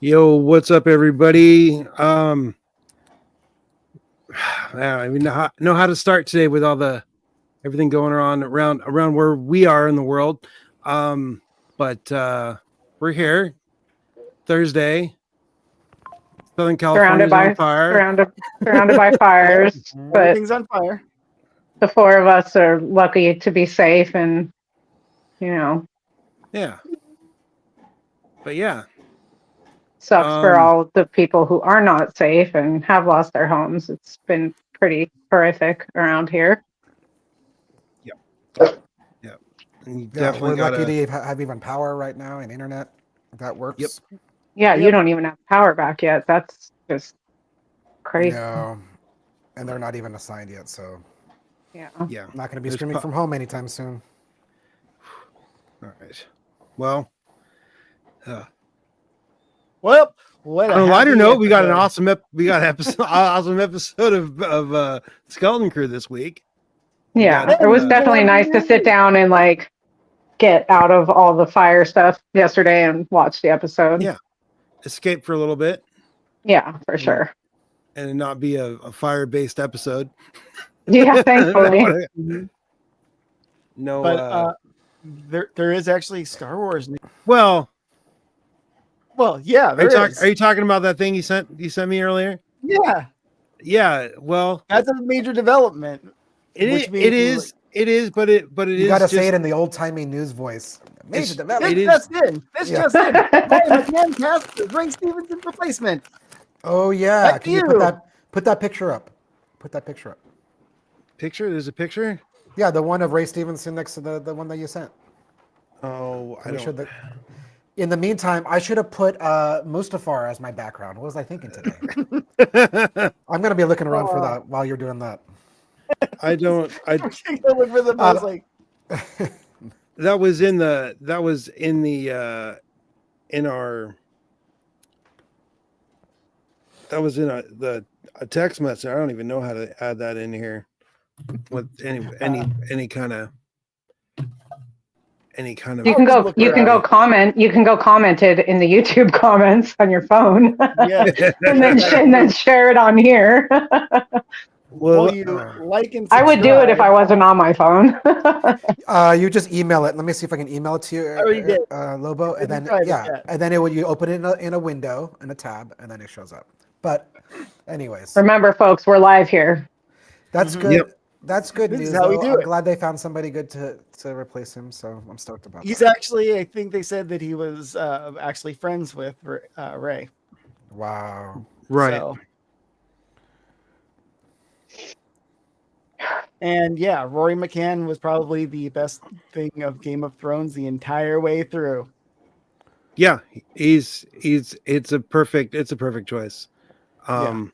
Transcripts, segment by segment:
Yo, what's up, everybody? I don't even know how to start today with all the everything going on around where we are in the world. But we're here Thursday. Southern California's on fire. Surrounded by fires, but Everything's on fire. the four of us are lucky to be safe, and Yeah. But yeah. Sucks for all the people who are not safe and have lost their homes. It's been pretty horrific around here. Yep. And you definitely we're lucky to have even power right now and internet. That works. Yep. Yeah, you don't even have power back yet. That's just crazy. No, and they're not even assigned yet, so Yeah. not going to be streaming from home anytime soon. All right. Well, what on a lighter note, we got an awesome episode of Skeleton Crew this week. Yeah, it was definitely nice to sit down and like get out of all the fire stuff yesterday and watch the episode. Yeah, escape for a little bit. Yeah, for sure. And not be a fire-based episode. Yeah, thankfully. No, but there is actually Star Wars news. Well, yeah. Are you talking about that thing you sent me earlier? Yeah. Well, that's a major development. It is, but it you is. You got to say it in the old-timey news voice. Major development. This just in. McMahon cast Ray Stevenson's replacement. Oh yeah. Can you put that picture up? Put that picture up. Picture? There's a picture? Yeah, the one of Ray Stevenson next to the one that you sent. Oh, I don't. In the meantime, I should have put Mustafar as my background. What was I thinking today? I'm going to be looking around for that while you're doing that. I don't. I look for the I was like. That was in our the text message. I don't even know how to add that in here with any kind of you can go comment it in the YouTube comments on your phone. and then share it on here. Well, you like and subscribe. I would do it if I wasn't on my phone. You just email it. Let me see if I can email it to you, Lobo, and then and then you open it in a window in a tab, and then it shows up. But anyways, remember, folks, we're live here. That's good. Yep. That's good news. How we do I'm glad they found somebody good to replace him. So I'm stoked about. He's actually, I think they said that he was actually friends with Ray. Wow. Right. So. And yeah, Rory McCann was probably the best thing of Game of Thrones the entire way through. Yeah, it's a perfect choice. I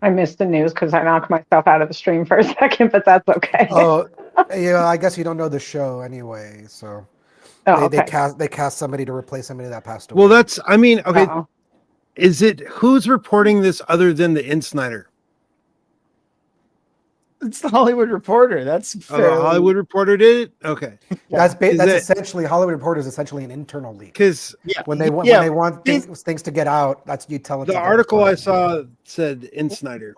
missed the news because I knocked myself out of the stream for a second, but that's okay. Oh, yeah, I guess you don't know the show anyway, so. They cast somebody to replace somebody that passed away. Well, okay. Is it who's reporting this other than the Insnider? It's the Hollywood Reporter. That's the Hollywood Reporter did it. Okay, that's essentially Hollywood Reporter is essentially an internal leak. Because when they want things to get out, that's you tell it. The article I saw said Insnider.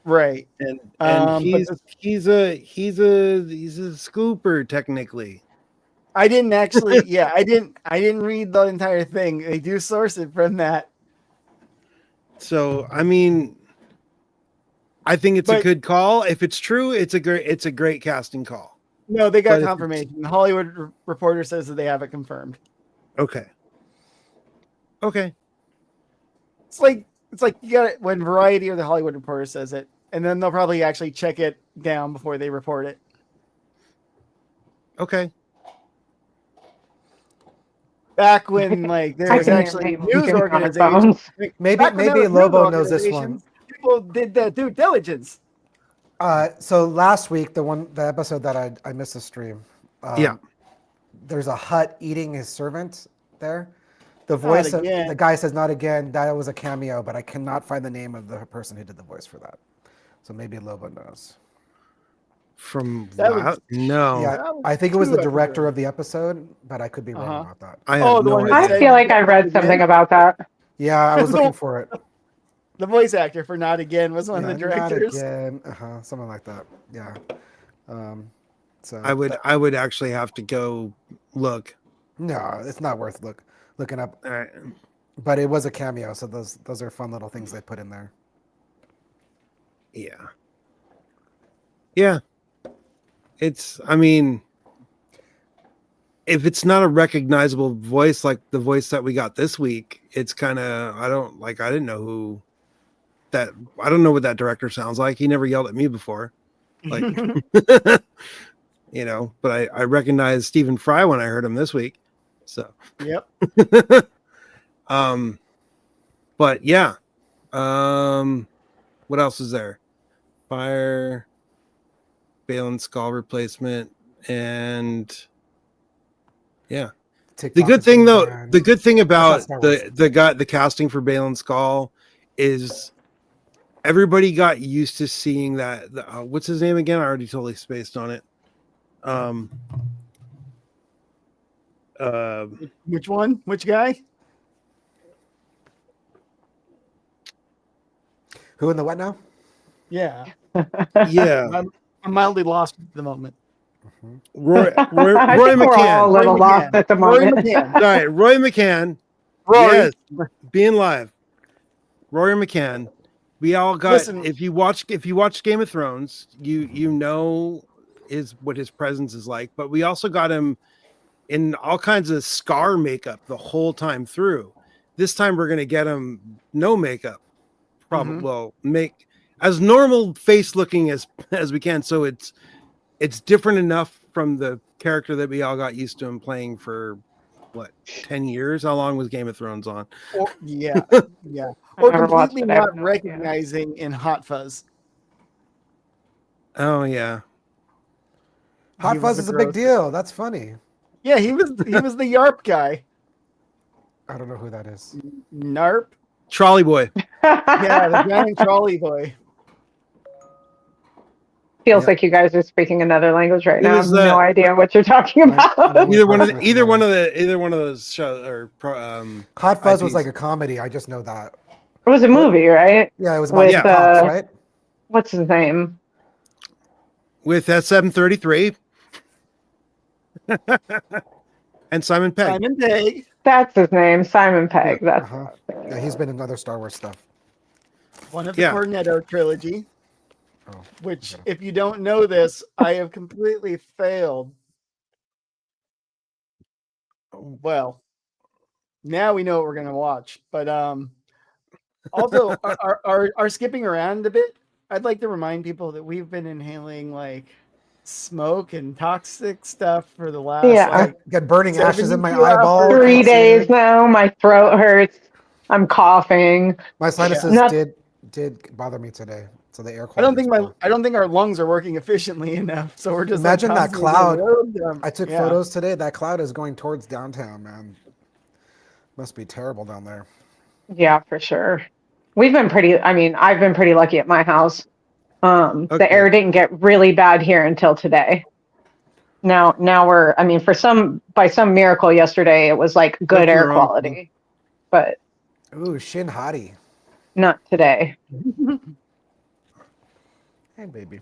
Right, and he's a scooper technically. I didn't actually. I didn't read the entire thing. They do source it from that. So I think it's a good call. If it's true, it's a great casting call. No, they got confirmation. The Hollywood Reporter says that they have it confirmed. Okay. It's like you got it when Variety or the Hollywood Reporter says it, and then they'll probably actually check it down before they report it. Okay. Back when there was actually news organizations. Maybe Lobo knows this one. People did their due diligence. So last week, the episode that I missed the stream. There's a Hutt eating his servant there. The voice of the guy says not again. That was a cameo, but I cannot find the name of the person who did the voice for that. So maybe Lobo knows. From That was- no, Yeah, I think it was the director of the episode, but I could be wrong about that. I have the no one that idea. I feel like I read something about that. Yeah, I was looking for it. The voice actor for Not Again was one Yeah, of the directors. Not again. Something like that. Yeah. So I would actually have to go look. No, it's not worth looking up. All right. But it was a cameo, so those are fun little things they put in there. Yeah. Yeah. I mean, if it's not a recognizable voice like the voice that we got this week, it's kind of, I didn't know I don't know what that director sounds like. He never yelled at me before. Like, but I recognized Stephen Fry when I heard him this week. So, Yep. But yeah. What else is there? Fire, Balin Skull replacement, and yeah. The good thing about the casting for Balin Skull is everybody got used to seeing that. What's his name again? I already totally spaced on it. Which one? Which guy? Who in the what now? Yeah. Yeah. I'm mildly lost at the moment. Roy I think we're all a McCann. little lost at the moment. All right, Roy McCann. Rory. Yes, being live. Rory McCann. We all got. Listen. If you watch Game of Thrones, you know what his presence is like. But we also got him in all kinds of scar makeup the whole time through. This time we're gonna get him no makeup. Probably well make as normal face looking as we can. So it's different enough from the character that we all got used to him playing for 10 years. How long was Game of Thrones on? Yeah. Or never watched completely it. I have not no idea. recognizing in Hot Fuzz. Oh yeah. Hot He Fuzz was is a a big gross- deal. That's funny. Yeah, he was the YARP guy. I don't know who that is. NARP. Trolley Boy. Yeah, the giant trolley boy. Feels like you guys are speaking another language right He now. I have was, no idea what you're talking about. Either one of those shows or Hot Fuzz was IPs. like a comedy. I just know that. It was a movie, right? Yeah, it was about With, cops, right? What's his name? with S733 and Simon Pegg. Simon Pegg. That's his name, Simon Pegg. That's Yeah, he's been in other Star Wars stuff. One of the Yeah. Cornetto trilogy. Oh, Which, okay. if you don't know this, I have completely failed. Well, now we know what we're gonna watch. But also our skipping around a bit. I'd like to remind people that we've been inhaling like smoke and toxic stuff for the last I got burning ashes in my 72 hours. eyeball. 3 days now. My throat hurts. I'm coughing. My sinuses Not- did bother me today. So the air I quality. don't think our lungs are working efficiently enough. So we're just Imagine that constantly cloud. getting road, I took photos today. That cloud is going towards downtown, man. Must be terrible down there. Yeah, for sure. I've been pretty lucky at my house. The air didn't get really bad here until today. Now by some miracle yesterday, it was like good Nothing air wrong. quality, but Ooh, Shin Hottie. not today. Hey, baby.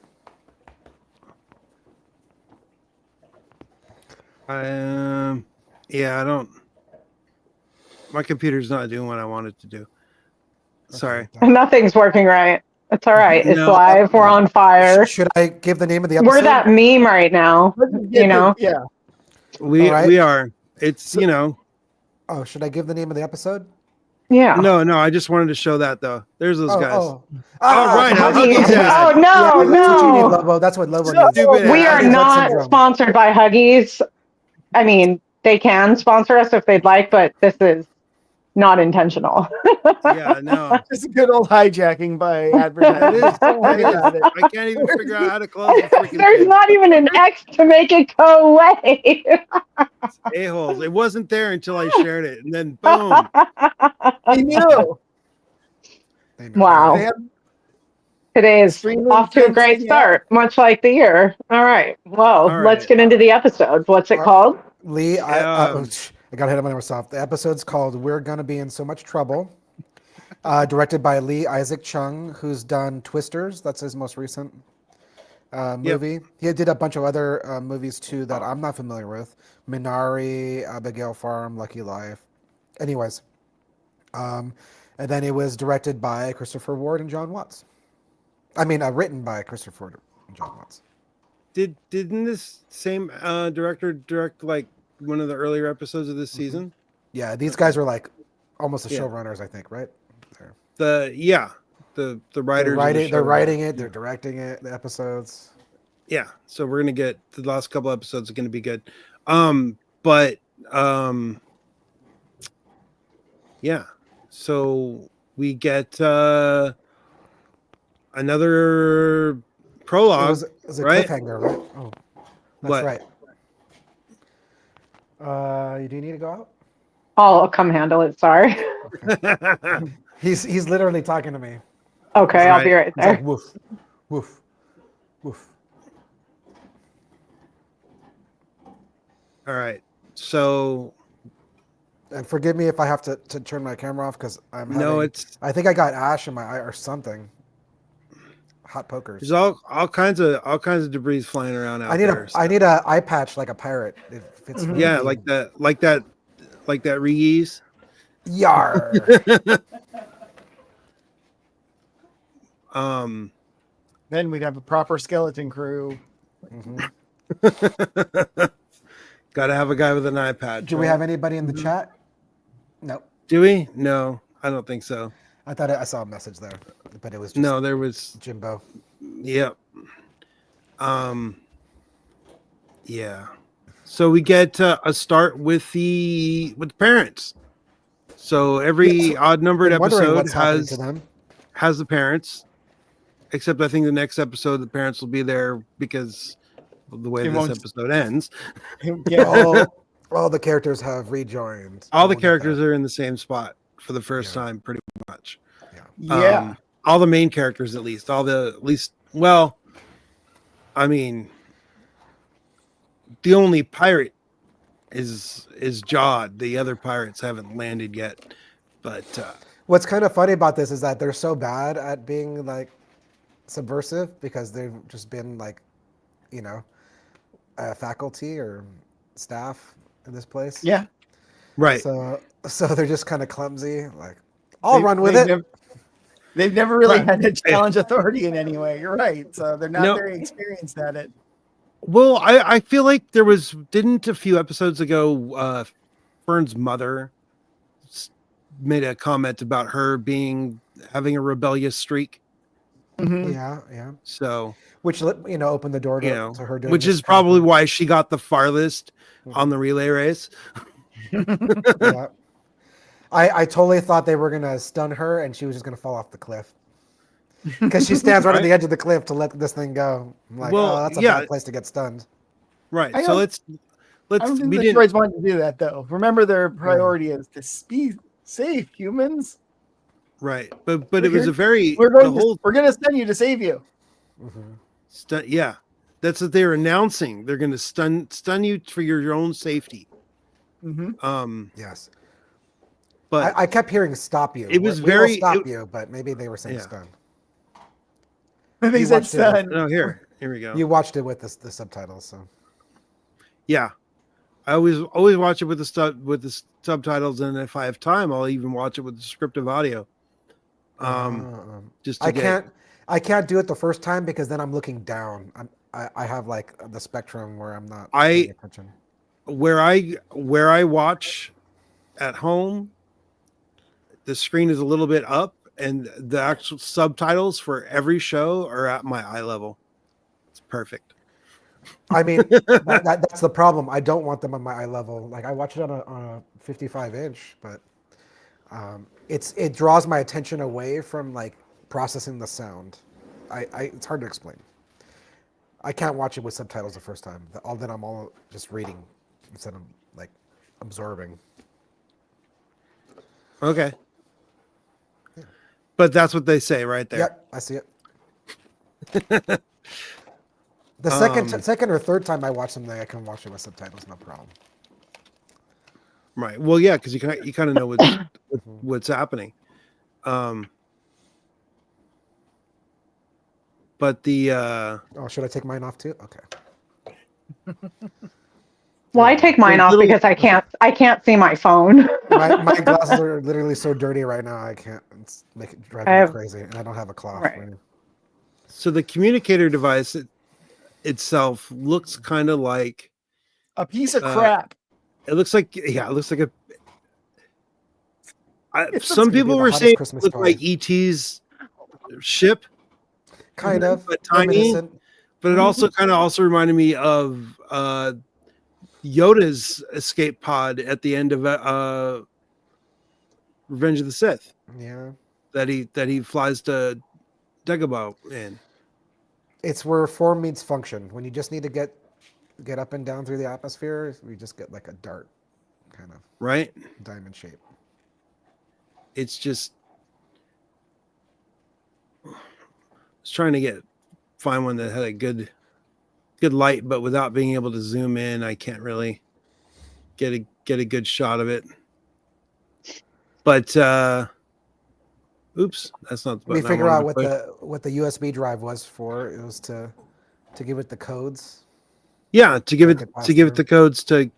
Yeah, I don't. My computer's not doing what I want it to do. Sorry. Nothing's working right. It's all right. It's No. live. We're on fire. Should I give the name of the episode? We're that meme right now. You know? Yeah. We All right. we are. It's Oh, should I give the name of the episode? Yeah. No, I just wanted to show that though. There's those guys. Oh, right, Huggies. Huggies, yeah. Oh no, That's what you need, no. Lobo. That's what Lobo No. needs. Stupid. We are Huggies, not syndrome. sponsored by Huggies. I mean, they can sponsor us if they'd like, but this is not intentional. Yeah, no. Just a good old hijacking by advertising. I can't even figure out how to close the freaking There's thing. not even an X to make it go away. A-holes. It wasn't there until I shared it, and then boom. I knew. They know. Wow. They have, Today is Streaming off to a great Prince, yeah. start, much like the year. All right. Well, All let's right. get into the episode. What's it called? Lee, I Um, got hit on myself. The episode's called "We're Gonna Be in So Much Trouble." Directed by Lee Isaac Chung, who's done Twisters. That's his most recent movie. He did a bunch of other movies too that I'm not familiar with. Minari, Abigail Farm, Lucky Life. Anyways, and then it was directed by Christopher Ward and John Watts. I mean, written by Christopher Ward and John Watts. Didn't this same director direct like one of the earlier episodes of this season? Yeah, these guys are like almost the Yeah. showrunners, I think, right? The writers. They're writing it. They're directing it. The episodes. Yeah, so we're gonna get the last couple episodes are gonna be good. But yeah, so we get another prologue. It was a right? cliffhanger, right? Oh, that's What? right. You do need to go out? I'll come handle it. Sorry. He's literally talking to me. Okay, I'll be right He's there. like, woof, woof, woof. All right, so And forgive me if I have to turn my camera off because I'm having, no, it's I think I got ash in my eye or something. Hot pokers. there's all kinds of debris flying around out I need there. I need a eye patch like a pirate. It fits me. Yeah, like that reuse. Yar. Then we'd have a proper skeleton crew. Got to have a guy with an iPad. Do we have anybody in the chat? No. Do we? No, I don't think so. I thought I saw a message there, but it was just No, there was. Jimbo. Yep. Yeah. So we get a start with the parents. So every odd numbered I'm wondering episode what's happening to them. has the parents. Except I think the next episode the parents will be there because of the way It this won't- episode ends. Yeah. All the characters have rejoined. All the characters are in the same spot for the first Yeah. time, pretty much. Yeah. All the main characters, at least. Well, I mean, the only pirate is Jod. The other pirates haven't landed yet. But What's kind of funny about this is that they're so bad at being like subversive because they've just been like, faculty or staff in this place. Yeah. right. So they're just kind of clumsy. Like, I'll run with it. They've never really Right. had to challenge authority in any way. You're right. So they're not No. very experienced at it. Well, I feel like didn't a few episodes ago, Fern's mother made a comment about her having a rebellious streak. Mhm. Yeah. So, Which opened the door to her doing which this is kind of probably thing. why she got the farthest on the relay race. Yeah. I totally thought they were gonna stun her and she was just gonna fall off the cliff. Because she stands right on the edge of the cliff to let this thing go. I'm like, Well, that's a yeah. bad place to get stunned. Right. I So don't- let's I don't think we the didn't droids wanted to do that though. Remember, their priority is to be safe, humans. right. But it was a very We're the going. whole We're going to send you to save you. yeah. That's what they're announcing. They're going to stun you for your own safety. Mm-hmm. Yes. But I kept hearing "stop you." It was We will very- stop it- you, but maybe they were saying Yeah. "stun." They You said watched it. stun. no, here we go. You watched it with the subtitles, so Yeah, I always watch it with the subtitles, and if I have time, I'll even watch it with descriptive audio. Just to I can't do it the first time because then I'm looking down. I have like the spectrum where I'm not I- paying attention. where I watch at home, the screen is a little bit up, and the actual subtitles for every show are at my eye level. It's perfect. I mean, that's the problem. I don't want them on my eye level. Like I watch it on a 55-inch, but it draws my attention away from like processing the sound. It's hard to explain. I can't watch it with subtitles the first time. Then I'm all just reading instead of like absorbing. Okay. But that's what they say right there. Yep, I see it. The second or third time I watch something, I can watch it with subtitles, no problem. Right. Well, yeah, because you kind of know what's happening. But the should I take mine off too? Okay. Well, I take mine off because I can't see my phone. my glasses are literally so dirty right now. I can't. It's driving me crazy, and I don't have a cloth. Right. So the communicator device itself looks kind of like a piece of crap. It looks like a. Some people were saying it looked like ET's ship, kind of, but tiny. But it also kind of also reminded me of Yoda's escape pod at the end of Revenge of the Sith. Yeah, that he flies to Dagobah in. It's where form meets function. When you just need to get up and down through the atmosphere, we just get like a dart, kind of diamond shape. It's just I was trying to find one that had a good light, but without being able to zoom in, I can't really get a good shot of it. But oops, that's not the button. Let me figure out what the USB drive was for. It was to give it the codes. Yeah, to give it the codes to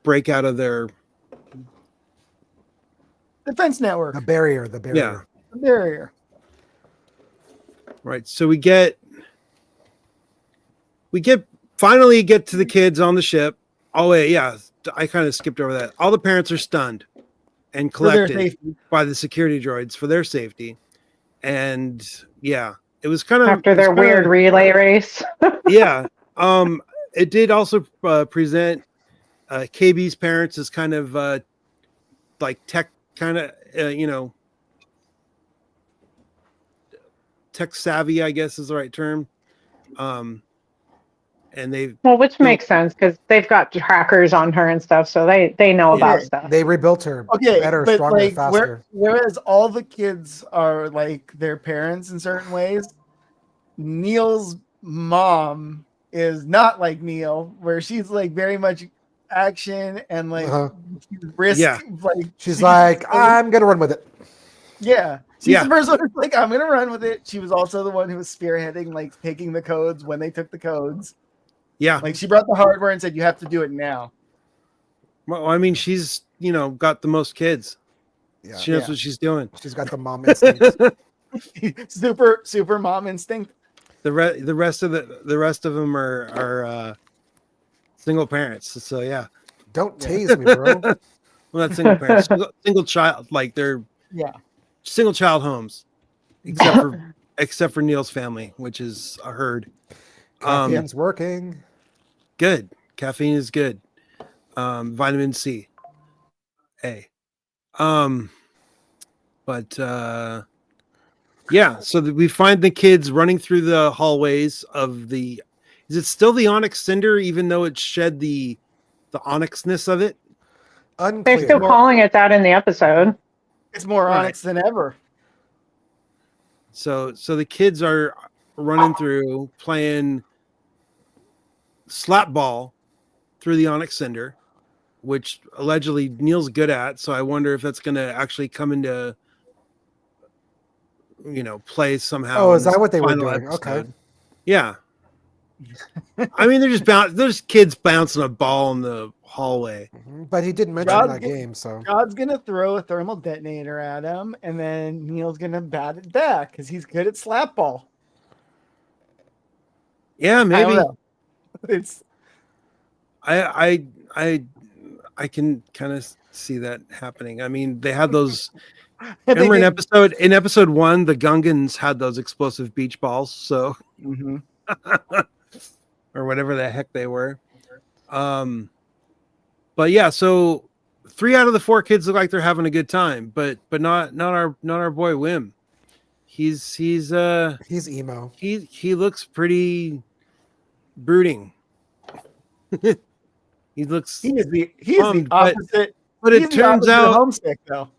break out of their defense network. The barrier. Yeah. The barrier. Right. So we finally get to the kids on the ship. Oh wait, yeah. I kind of skipped over that. All the parents are stunned and collected by the security droids for their safety. And yeah, it was kind of after their weird relay race. Yeah. It did also present KB's parents as kind of like tech kind of tech savvy, I guess is the right term. And which makes sense because they've got trackers on her and stuff, so they know about stuff. They rebuilt her better, stronger, faster. Whereas all the kids are like their parents in certain ways, Neil's mom is not like Neil, where she's like very much action and like risk. Yeah. Like she's like, I'm gonna run with it. Yeah. She's the person who's like, I'm gonna run with it. She was also the one who was spearheading, like taking the codes when they took the codes. Yeah. Like she brought the hardware and said, you have to do it now. Well, I mean, she's, got the most kids. Yeah. She knows what she's doing. She's got the mom instinct. super mom instinct. The rest of them are single parents. So yeah. Don't tease me, bro. Well, not single parents. Single child, like they're single child homes. Except for Neil's family, which is a herd. Caffeine's working. Good. Caffeine is good. Vitamin C. A. Yeah, so we find the kids running through the hallways of is it still the onyx cinder, even though it shed the onyxness of it? Unclear. They're still calling it that in the episode. It's more onyx than ever. So the kids are running through playing slap ball through the onyx cinder, which allegedly Neil's good at. So I wonder if that's going to actually come into play somehow. Oh, is that what they were doing? Episode. Okay. Yeah. I mean, there's kids bouncing a ball in the hallway. But he didn't mention that game, so God's gonna throw a thermal detonator at him, and then Neil's gonna bat it back because he's good at slap ball. Yeah, maybe. It's I can kind of see that happening. I mean, they had those. Remember in episode 1, the Gungans had those explosive beach balls, so or whatever the heck they were. But yeah, so 3 out of the 4 kids look like they're having a good time, but not our boy Wim. He's emo. He looks pretty brooding. He's the opposite. But it turns out homesick though.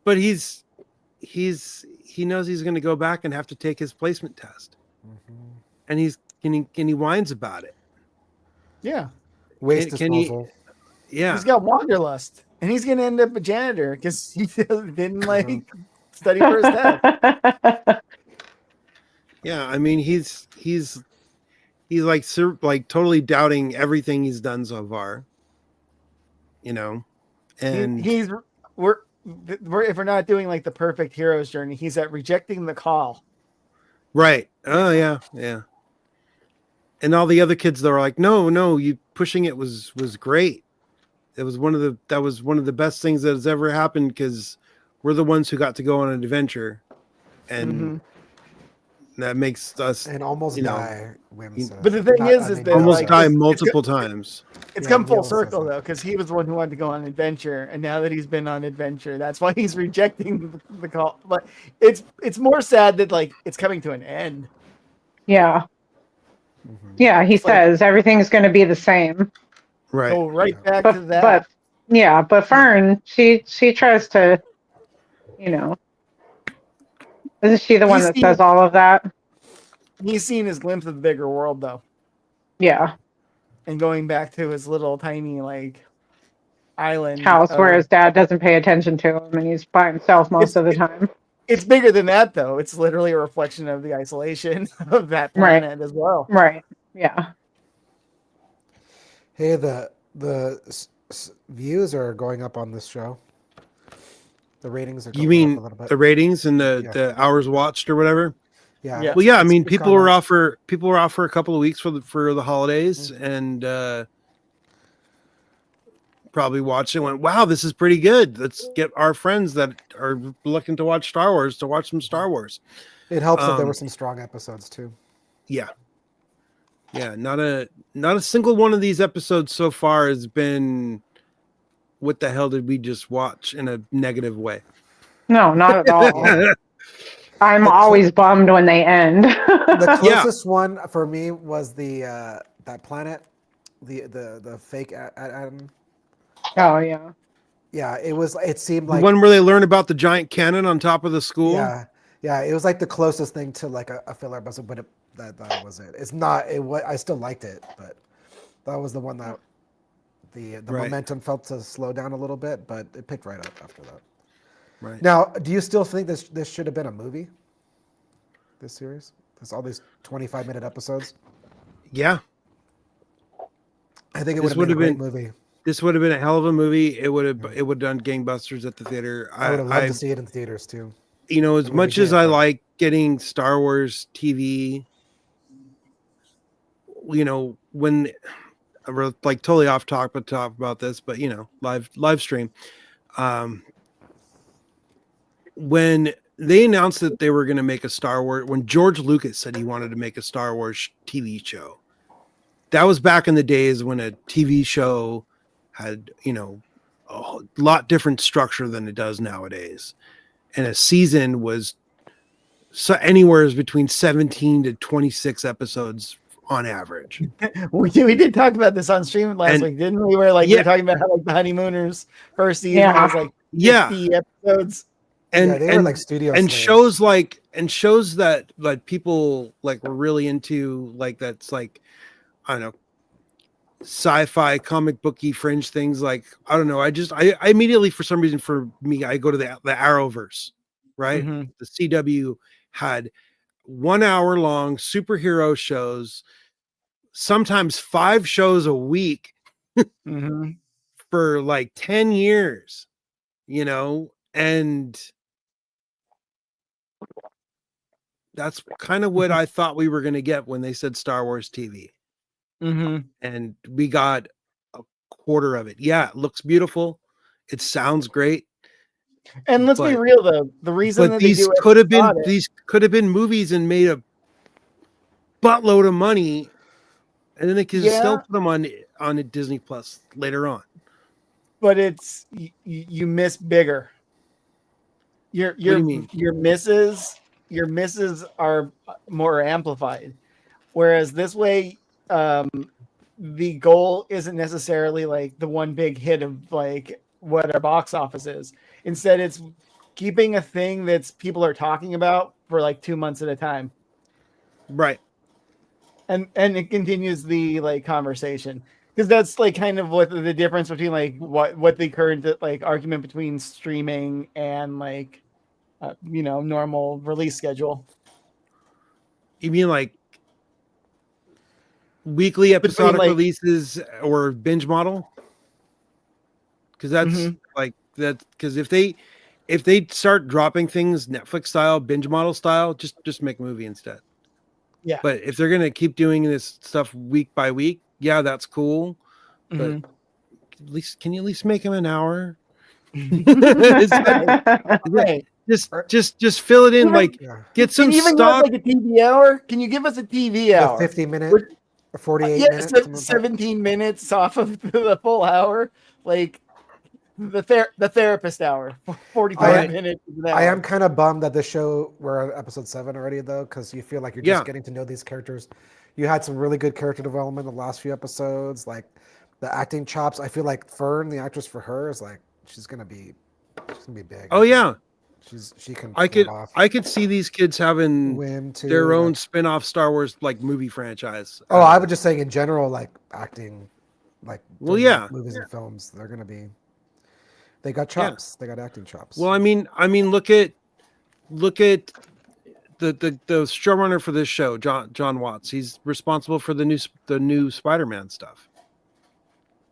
But he's he knows he's going to go back and have to take his placement test, and he whines about it. Yeah, waste disposal. He's got wanderlust, and he's going to end up a janitor because he didn't like study for his test. Yeah, I mean he's like totally doubting everything he's done so far. And we're if we're not doing like the perfect hero's journey, he's at rejecting the call. Right. Oh yeah, yeah. And all the other kids that were like, no, you pushing it was great. It was one of the best things that has ever happened because we're the ones who got to go on an adventure, and that makes us and almost die. But the thing is that almost die multiple times. It's come full circle though, because he was the one who wanted to go on an adventure, and now that he's been on adventure, that's why he's rejecting the call. But it's more sad that like it's coming to an end. Yeah. Yeah, he says everything's going to be the same. Right. Go back to that. But Fern, she tries to, isn't she the one that says all of that? He's seen his glimpse of the bigger world though. Yeah. And going back to his little tiny like island house where his dad doesn't pay attention to him and he's by himself most of the time. It's bigger than that though. It's literally a reflection of the isolation of that planet as well. Right. Yeah. Hey, the views are going up on this show. The ratings are going up a little bit. The ratings and the hours watched or whatever? Yeah. Well, yeah. I mean, people were off for a couple of weeks for the holidays, and probably watched it. And went, wow, this is pretty good. Let's get our friends that are looking to watch Star Wars to watch some Star Wars. It helps that there were some strong episodes too. Yeah. Yeah. Not a single one of these episodes so far has been, what the hell did we just watch, in a negative way? No, not at all. I'm always bummed when they end. The closest one for me was the that planet, the fake Adam. Oh yeah. Yeah, it seemed like the one where they learn about the giant cannon on top of the school. Yeah, it was like the closest thing to like a filler episode, but that was it. It's not. I still liked it, but that was the one that the momentum felt to slow down a little bit, but it picked right up after that. Right. Now, do you still think this should have been a movie? This series? There's all these 25-minute episodes? Yeah. I think it would have been a great movie. This would have been a hell of a movie. It would have done gangbusters at the theater. I would have loved to see it in theaters too. As much as I like getting Star Wars TV, when we're like totally off topic to talk about this, but live stream. When they announced that they were going to make a Star Wars, when George Lucas said he wanted to make a Star Wars TV show, that was back in the days when a TV show had, a lot different structure than it does nowadays. And a season was anywhere between 17 to 26 episodes on average. We did talk about this on stream last week, didn't we? Where we were talking about how like the Honeymooners first season was like 50 episodes. And they were like studio and shows that people like were really into, like that's like, I don't know, sci-fi comic booky fringe things. Like, I don't know, I immediately, for some reason, for me, I go to the Arrowverse, right? Mm-hmm. The CW had 1 hour long superhero shows, sometimes 5 shows a week for like 10 years, and that's kind of what I thought we were going to get when they said Star Wars TV. And we got a quarter of it. Yeah, it looks beautiful. It sounds great. And let's be real though, the reason that these could have been movies and made a buttload of money, and then they could still put them on a Disney Plus later on. But it's you miss bigger. Your misses are more amplified, whereas this way, the goal isn't necessarily like the one big hit of like what our box office is. Instead, it's keeping a thing that's people are talking about for like 2 months at a time. Right. And it continues the like conversation, because that's like kind of what the difference between like what the current like argument between streaming and like normal release schedule. You mean like weekly episodic like, releases or binge model? Because that's like that. Because if they start dropping things Netflix style, binge model style, just make a movie instead. Yeah. But if they're gonna keep doing this stuff week by week, yeah, that's cool. But at least, can you at least make them an hour? Right. Just fill it in. Like, get some even stock. like a TV hour. Can you give us a TV hour? 50 minute or 48 minutes? 17 minutes off of the full hour. Like the therapist hour, 45 minutes. I am kind of bummed that this show, we're on episode 7 already, though, because you feel like you're just getting to know these characters. You had some really good character development in the last few episodes, like the acting chops. I feel like Fern, the actress for her, is like she's gonna be big. Oh yeah, she can. I could see these kids having their own spin-off Star Wars like movie franchise. Oh, I was just saying in general, like acting, like movies and films, they're gonna be. They got chops. They got acting chops. Well, I mean, look at the showrunner for this show, John Watts. He's responsible for the new Spider-Man stuff,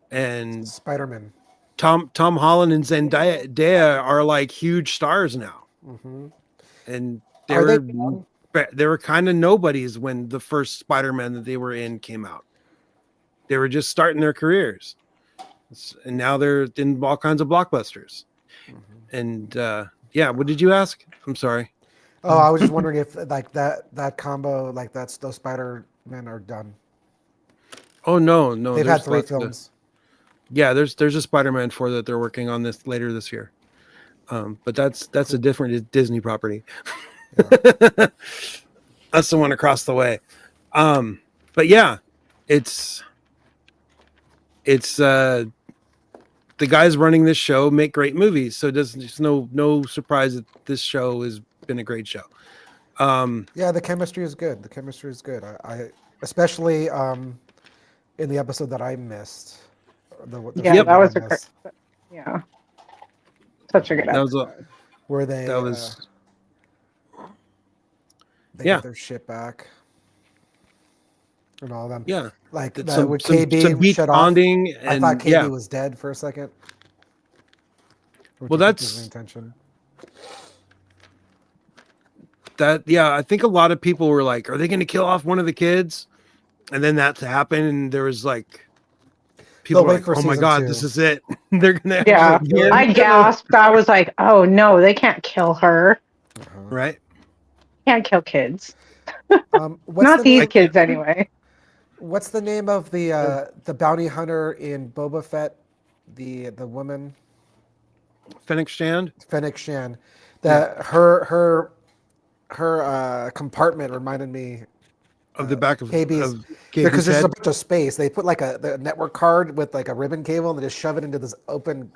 and Spider-Man. Tom Holland and Zendaya are like huge stars now, and they were kind of nobodies when the first Spider-Man that they were in came out. They were just starting their careers. And now they're in all kinds of blockbusters. And what did you ask? I'm sorry. Oh, I was just wondering if like that combo, like those Spider-Men are done. Oh no, they've had 3 films. There's a Spider-Man 4 that they're working on later this year. But that's a different Disney property. Yeah. That's the one across the way. But yeah, it's the guys running this show make great movies, so it's no surprise that this show has been a great show. The chemistry is good. I especially in the episode that I missed. That was a great. Yeah, such a good episode. Where they get their shit back. And all of them. Yeah. Like with some KB shut bonding. off. I thought KB was dead for a second. Well, that's intention. I think a lot of people were like, are they going to kill off one of the kids? And then that happened, and there was like people were like, oh my God, 2. This is it. They're going to I gasped. I was like, oh no, they can't kill her. Right? Can't kill kids. Not these kids anyway. What's the name of the bounty hunter in Boba Fett? The woman. Fennec Shand. Her compartment reminded me of the back of KB's because there's a bunch of space. They put like the network card with like a ribbon cable and they just shove it into this open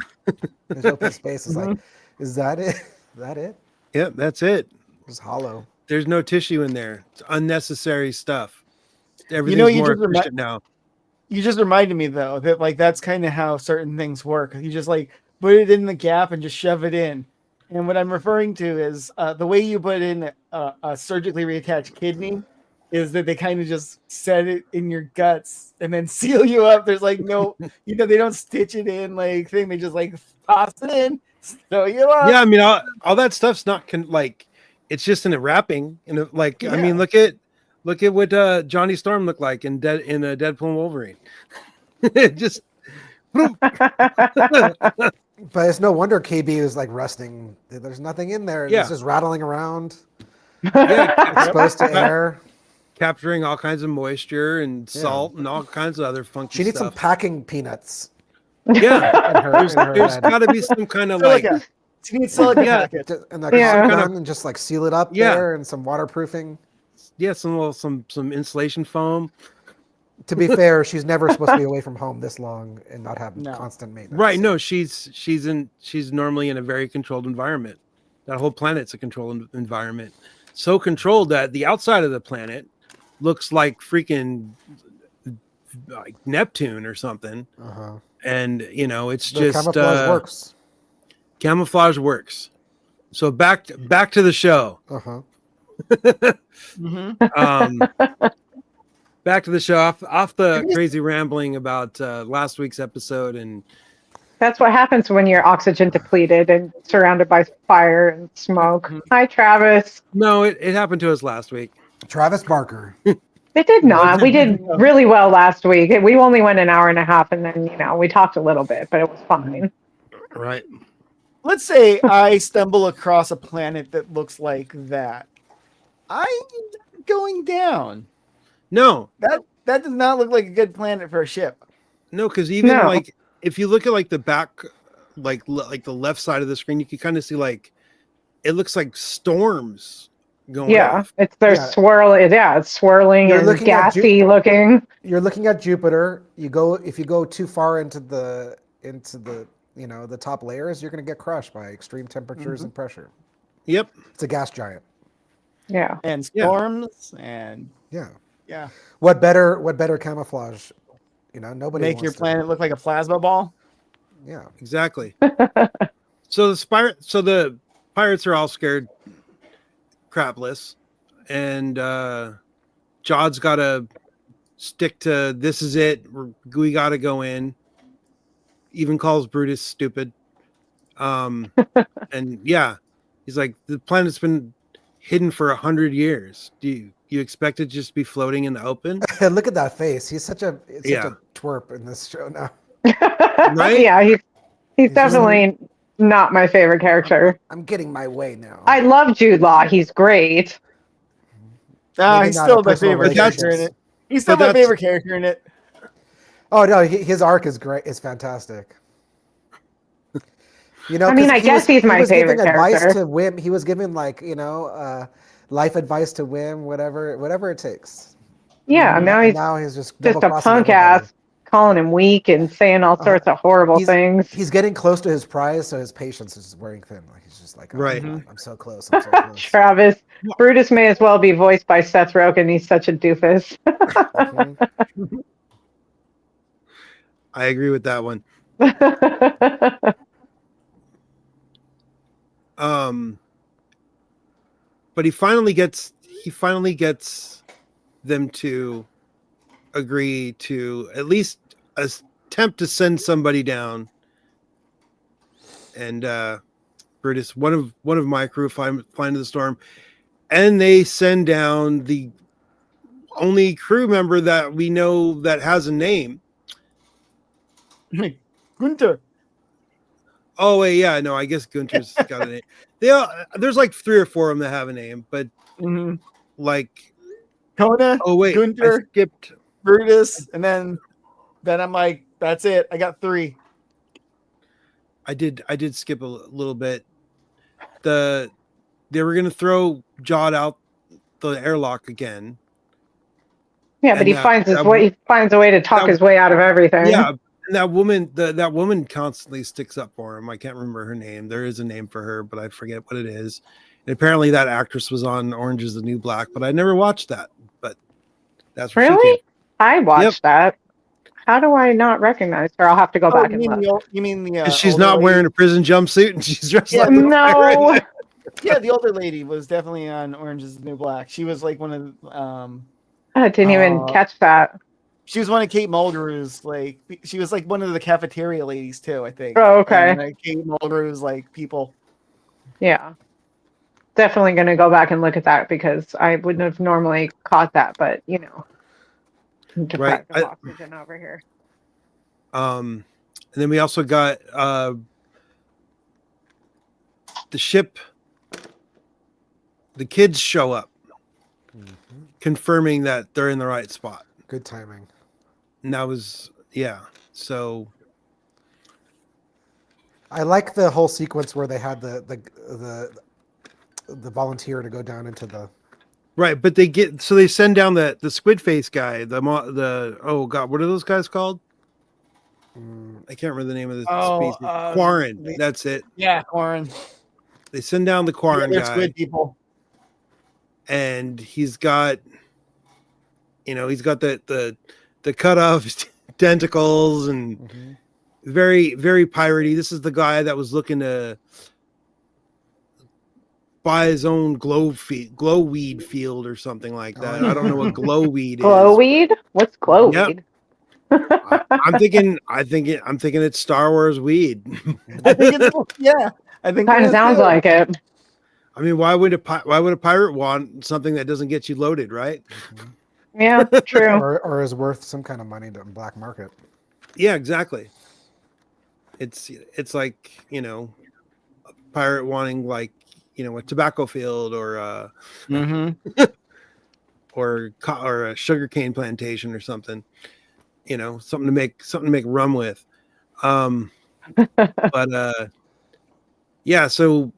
space. It's like, is that it? Is that it? Yeah, that's it. It's hollow. There's no tissue in there. It's unnecessary stuff. Everything's more efficient now. You just reminded me though that like that's kind of how certain things work. You just like put it in the gap and just shove it in. And what I'm referring to is the way you put in a surgically reattached kidney is that they kind of just set it in your guts and then seal you up. There's like no, they don't stitch it in like thing. They just like toss it in, sew you up. Yeah, I mean all that stuff's not it's just in a wrapping. I mean, look at what Johnny Storm looked like in Deadpool and Wolverine. Just. But it's no wonder KB is like resting. There's nothing in there. It's just rattling around. Exposed to air. Capturing all kinds of moisture and salt and all kinds of other funky stuff. She needs some packing peanuts. Yeah. There's got to be some kind of she needs silica packet. And and just like seal it up there and some waterproofing. Yeah, some insulation foam. To be fair, she's never supposed to be away from home this long and not have constant maintenance. Right. No, she's normally in a very controlled environment. That whole planet's a controlled environment. So controlled that the outside of the planet looks like freaking like Neptune or something. And it's The just camouflage works. Camouflage works. So back to the show. Back to the show, off the crazy rambling about last week's episode. And that's what happens when you're oxygen depleted and surrounded by fire and smoke. Hi, Travis. No, it happened to us last week. Travis Barker. It did not. We did really well last week. We only went an hour and a half, and then we talked a little bit, but it was fine. Right. Let's say I stumble across a planet that looks like that. I'm going down. No, that does not look like a good planet for a ship. No, because even like if you look at like the back, like the left side of the screen, you can kind of see like it looks like storms going off. It's swirling. Yeah, it's swirling and gassy looking. You're looking at Jupiter. If you go too far into the the top layers, you're going to get crushed by extreme temperatures and pressure. Yep, it's a gas giant. Yeah, and storms and yeah. What better camouflage? Nobody make your planet look like a plasma ball. Yeah, exactly. So the pirates are all scared crapless, and Jod's got to stick to this is it. We got to go in. Even calls Brutus stupid. And he's like, the planet's been hidden for 100 years. Do you expect it to just be floating in the open? Look at that face. He's such a twerp in this show now. Right? Yeah, he's definitely not my favorite character. I'm getting my way now. I love Jude Law. He's great. He's still my favorite character in it. He's still my favorite character in it. Oh no, his arc is great. It's fantastic. I guess he's my favorite character. Advice to Wim. He was giving life advice to Wim, whatever it takes. Yeah, now he's just a punk ass, calling him weak and saying all sorts of horrible things. He's getting close to his prize, so his patience is wearing thin. Like he's just like, right. I'm so close. I'm so close. Travis, Brutus may as well be voiced by Seth Rogen. He's such a doofus. I agree with that one. But he finally gets them to agree to at least attempt to send somebody down. And Brutus, one of my crew, fly into the storm, and they send down the only crew member that we know that has a name. Gunter. Oh wait, yeah, no, I guess Gunter's got a name. There's like 3 or 4 of them that have a name, but like Kona. Oh wait, Gunter, I skipped Brutus, and then I'm like, that's it. I got 3. I did skip a little bit. They were gonna throw Jod out the airlock again. Yeah, but he finds a way to talk his way out of everything. Yeah. And that woman constantly sticks up for him. I can't remember her name. There is a name for her, but I forget what it is. And apparently that actress was on Orange is the New Black, but I never watched that. But that's where really? I watched that. How do I not recognize her? I'll have to go back and look. You mean the she's not wearing a prison jumpsuit and she's dressed like no. Yeah, the older lady was definitely on Orange is the New Black. She was like one of I didn't even catch that. She was one of Kate Mulgrew's, she was like one of the cafeteria ladies too, I think. Oh, okay. And, Kate Mulgrew's people. Yeah. Definitely going to go back and look at that because I wouldn't have normally caught that, but right. Oxygen over here. And then we also got the ship. The kids show up, confirming that they're in the right spot. Good timing. And that was so I like the whole sequence where they had the volunteer to go down into the right, but they send down the squid face guy, oh god, what are those guys called? I can't remember the name of the species. Quarren, that's it. Yeah, Quarren. they send down the Quarren they're guy, squid people, and he's got, he's got the cut off tentacles and very, very piratey. This is the guy that was looking to buy his own glow weed field or something like that. I don't know what glow weed is. Glow weed? What's glow weed? I'm thinking it's Star Wars weed. I think it's I think kind of sounds like it. I mean, why would a pirate want something that doesn't get you loaded, right? Yeah, true. or is worth some kind of money to black market. Yeah, exactly. It's like, a pirate wanting like, a tobacco field or or a sugarcane plantation or something. Something to make rum with. But yeah, so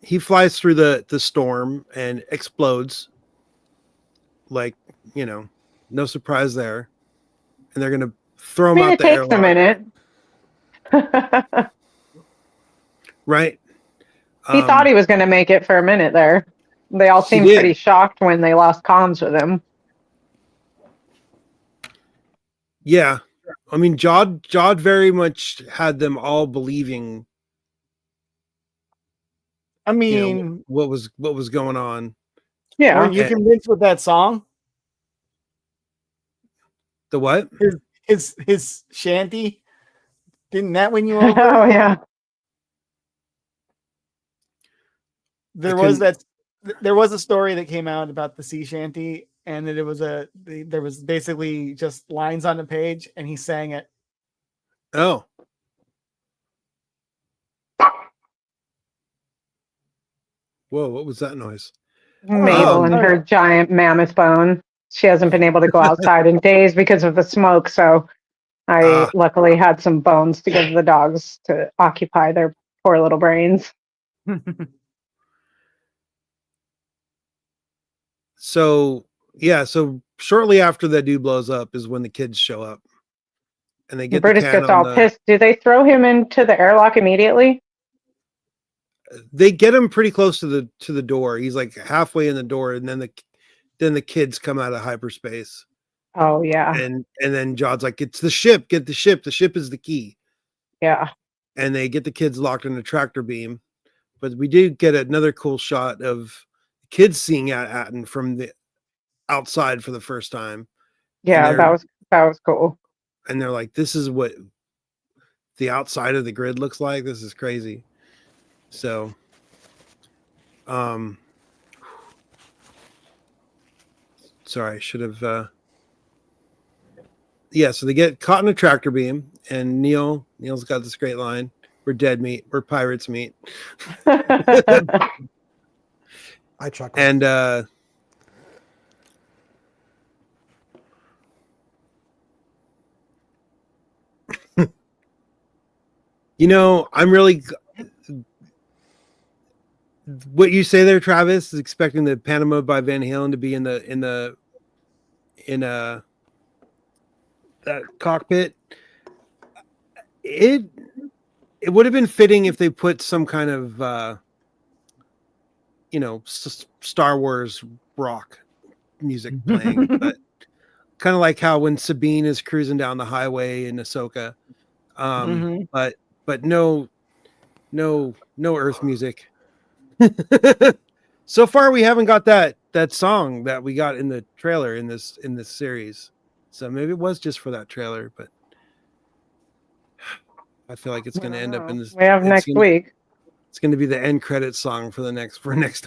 he flies through the storm and explodes. Like, no surprise there. And they're gonna throw him out the airlock. It takes a minute. Right? He thought he was going to make it for a minute there. They all seemed pretty shocked when they lost comms with him. Yeah. I mean, Jod very much had them all believing. I mean, what was going on. Yeah. Weren't you convinced with that song? The what? His shanty? Didn't that win you over? Oh, yeah. There was a story that came out about the sea shanty, and that there was basically just lines on the page, and he sang it. Oh. Whoa, what was that noise? Mabel and her giant mammoth bone. She hasn't been able to go outside in days because of the smoke, so I luckily had some bones to give the dogs to occupy their poor little brains. So shortly after that dude blows up is when the kids show up, and they get Brutus gets all pissed. Do they throw him into the airlock immediately? They get him pretty close to the door. He's like halfway in the door, and then the kids come out of hyperspace. Oh yeah. And then Jod's like, "It's the ship. Get the ship. The ship is the key." Yeah. And they get the kids locked in a tractor beam, but we did get another cool shot of kids seeing Atten from the outside for the first time. Yeah, that was cool. And they're like, "This is what the outside of the grid looks like. This is crazy." So, sorry, I should have. Yeah, so they get caught in a tractor beam, and Neil's got this great line: "We're dead meat. We're pirates meat." I chuckled. And I'm really what you say there, Travis, is expecting the Panama by Van Halen to be in that cockpit. It would have been fitting if they put some kind of Star Wars rock music playing, but kind of like how when Sabine is cruising down the highway in Ahsoka, but no Earth music. So far, we haven't got that song that we got in the trailer in this series. So maybe it was just for that trailer, but I feel like it's going to end up in this. We have next week. It's going to be the end credit song for next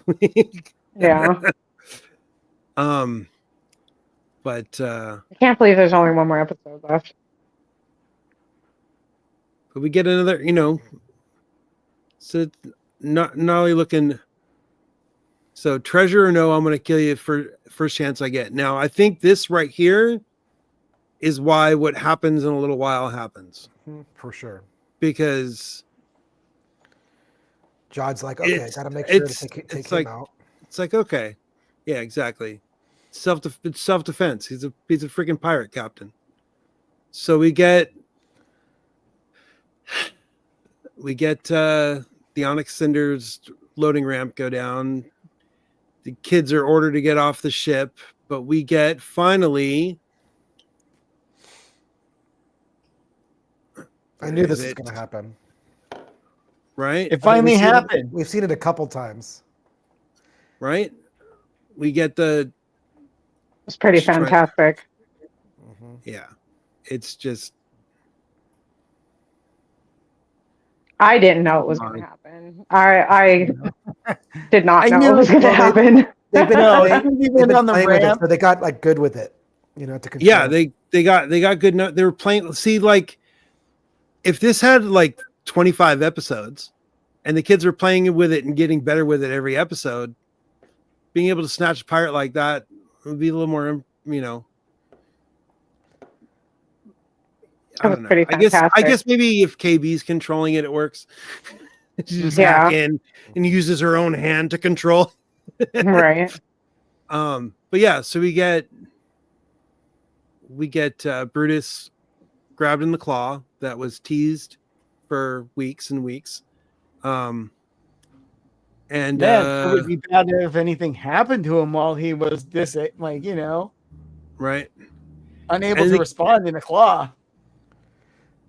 week. Yeah. But I can't believe there's only one more episode left. But we get another, so not only looking. So treasure or no, I'm going to kill you for first chance I get. Now, I think this right here is why what happens in a little while happens. For sure. Because Jod's like, okay, I got to make sure to take him out. It's like, okay. Yeah, exactly. It's self-defense. He's a freaking pirate captain. So we get the Onyx Cinders loading ramp go down. The kids are ordered to get off the ship, but we get finally. I knew this was going to happen. Right? It finally happened. We've seen it a couple times. Right? We get the. It's pretty fantastic. Mm-hmm. Yeah. It's just. I didn't know it was going to happen. I did not know it knew was going to happen. They've been on the playing with it, ramp. so they got like good with it, you know, to control. Yeah, they got good. They were playing. See, like, if this had like 25 episodes, and the kids are playing with it and getting better with it every episode, being able to snatch a pirate like that would be a little more, you know. I don't know. Pretty fantastic. I guess maybe if KB's controlling it, it works. She just hack in and uses her own hand to control. Right. But yeah, so we get Brutus grabbed in the claw that was teased for weeks and weeks. And it would be bad if anything happened to him while he was right, unable to respond in a claw.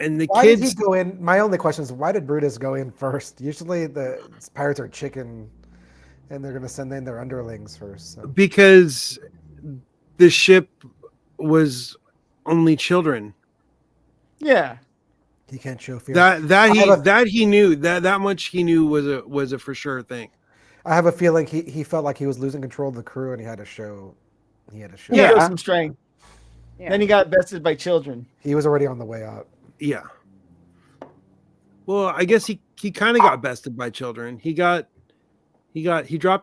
And the why kids did he go in? My only question is, why did Brutus go in first? Usually the pirates are chicken, and they're going to send in their underlings first. So. Because the ship was only children. Yeah, he can't show fear. That he knew that much he knew was a for sure thing. I have a feeling he felt like he was losing control of the crew, and he had to show. Yeah, some strength. Yeah. Then he got bested by children. He was already on the way out. Yeah. Well, I guess he kind of got bested by children. He dropped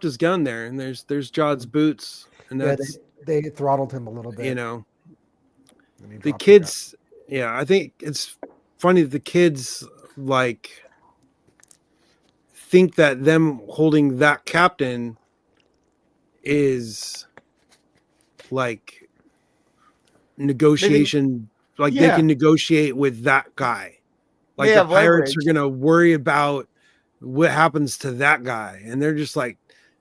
his gun there, and there's Jod's boots, and that's they throttled him a little bit. You know, the kids. Yeah, I think it's funny that the kids like think that them holding that captain is like negotiation. They can negotiate with that guy. Like the pirates are gonna worry about what happens to that guy, and they're just like,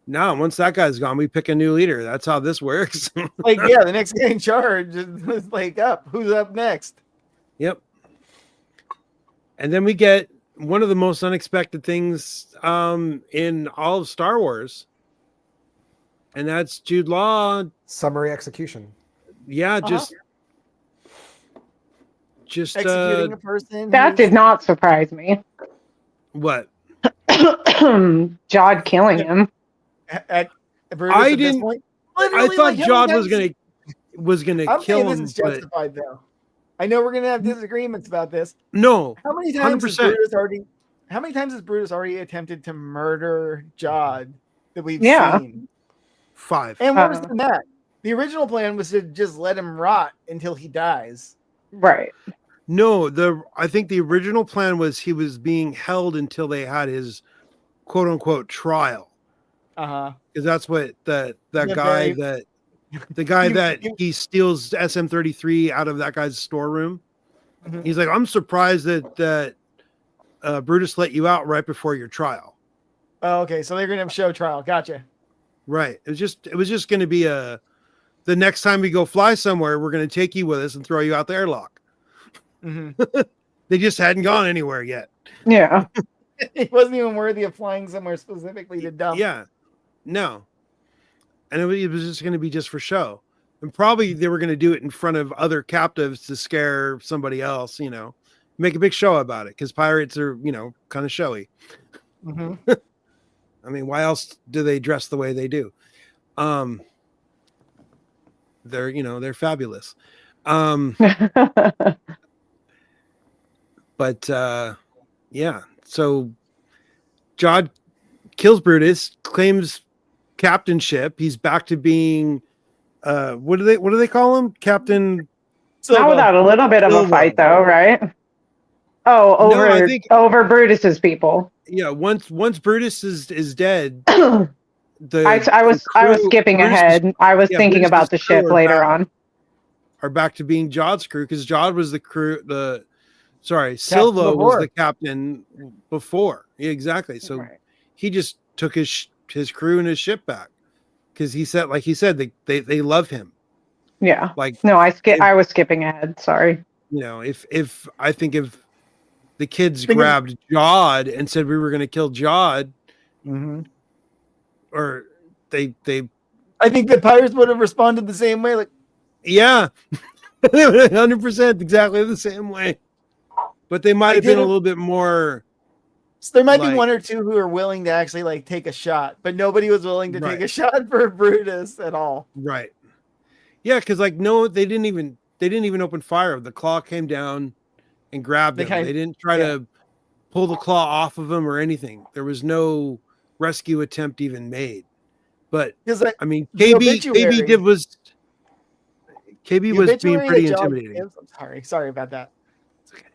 no. Once that guy's gone, we pick a new leader. That's how this works. The next guy in charge is like up. Who's up next? Yep. And then we get one of the most unexpected things in all of Star Wars, and that's Jude Law summary execution. Yeah, just executing a person. That did not surprise me. What? Jod killing him. I didn't. I thought Jod was gonna kill him. This is justified, though. I know we're gonna have disagreements about this. No. How many times has Brutus already attempted to murder Jod that we've seen? 5. And worse than that, the original plan was to just let him rot until he dies. Right. No, I think the original plan was he was being held until they had his quote unquote trial. Because that's what the guy that he steals SM-33 out of that guy's storeroom. Mm-hmm. He's like, I'm surprised that Brutus let you out right before your trial. Oh, okay. So they're gonna have show trial. Gotcha. Right. It was just gonna be the next time we go fly somewhere, we're gonna take you with us and throw you out the airlock. Mm-hmm. They just hadn't gone anywhere yet. Yeah. It wasn't even worthy of flying somewhere specifically to dump. Yeah. No. And it was just going to be just for show. And probably they were going to do it in front of other captives to scare somebody else, you know, make a big show about it because pirates are, you know, kind of showy. Mm-hmm. I mean, why else do they dress the way they do? They're fabulous. But yeah, so Jod kills Brutus, claims captainship. He's back to being what do they call him? Captain. Not without a little bit of a fight though, right? Oh, over Brutus's people. Yeah, once Brutus is dead. I was skipping ahead. I was thinking about the ship later on. Are back to being Jod's crew because Jod was the crew. Silva was the captain before. Yeah, exactly. So he just took his crew and his ship back, because he said they love him. Yeah. Like, no, I was skipping ahead. Sorry. If the kids grabbed Jod and said we were going to kill Jod, or they I think the pirates would have responded the same way. Like, yeah, 100% exactly the same way. But they might have been a little bit more. So there might be one or two who are willing to actually like take a shot, but nobody was willing to take a shot for Brutus at all. Right. Yeah, because no, they didn't even open fire. The claw came down and grabbed him. They didn't try to pull the claw off of him or anything. There was no rescue attempt even made. But I mean, KB was being pretty intimidating. Sorry about that. It's okay.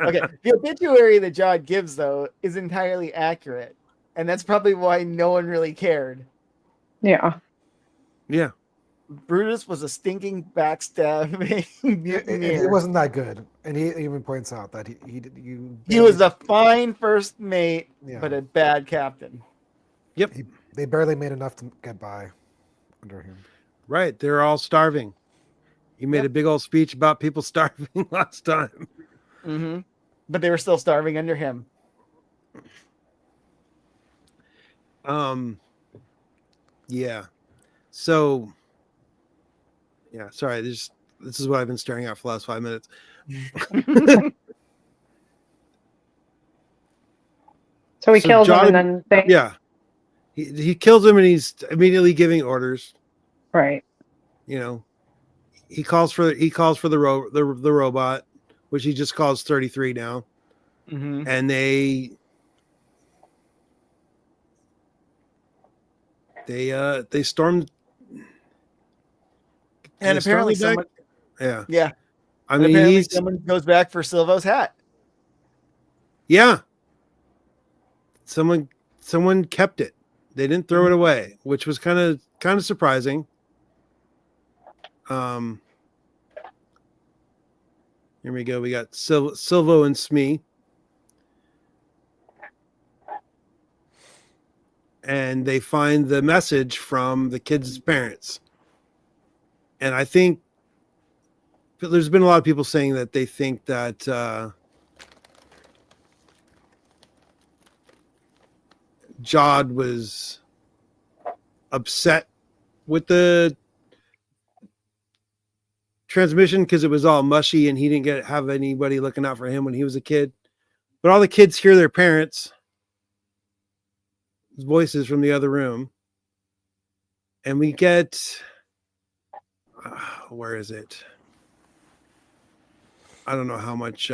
Okay, the obituary that Jod gives though is entirely accurate, and that's probably why no one really cared. Yeah. Yeah. Brutus was a stinking backstabbing mutineer. It wasn't that good, and he even points out that he was a fine first mate, but a bad captain. Yep. They barely made enough to get by under him. Right. They're all starving. He made a big old speech about people starving last time. But they were still starving under him. Yeah. So yeah, sorry, this is what I've been staring at for the last 5 minutes. So he kills him, and then he kills him, and he's immediately giving orders. Right. He calls for the robot, which he just calls 33 now. And they stormed. And apparently someone, yeah. I mean, apparently someone goes back for Silvo's hat. Yeah. Someone kept it. They didn't throw it away, which was kind of surprising. Here we go. We got Silvo and Smee. And they find the message from the kids' parents. And I think there's been a lot of people saying that they think that Jod was upset with the transmission because it was all mushy and he didn't have anybody looking out for him when he was a kid. But all the kids hear their parents' voices from the other room. And we get... where is it? I don't know how much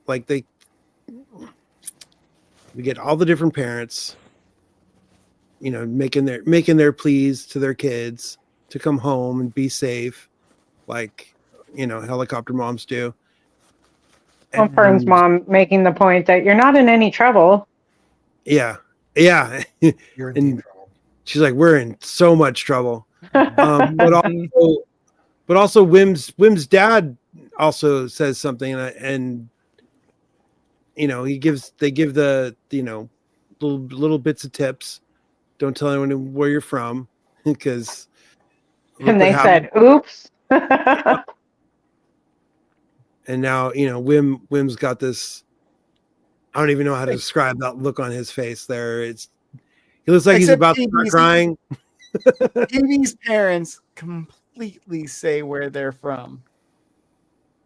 we get all the different parents, making their pleas to their kids to come home and be safe, like helicopter moms do. Well, Fern's mom making the point that you're not in any trouble. Yeah. You're in deep trouble. She's like, we're in so much trouble. But also Wim's dad also says something, and they give the little bits of tips. Don't tell anyone where you're from, because and they said, oops. And now Wim's got this, I don't even know how to describe that look on his face there. He looks like he's about to start crying. Evie's parents completely say where they're from.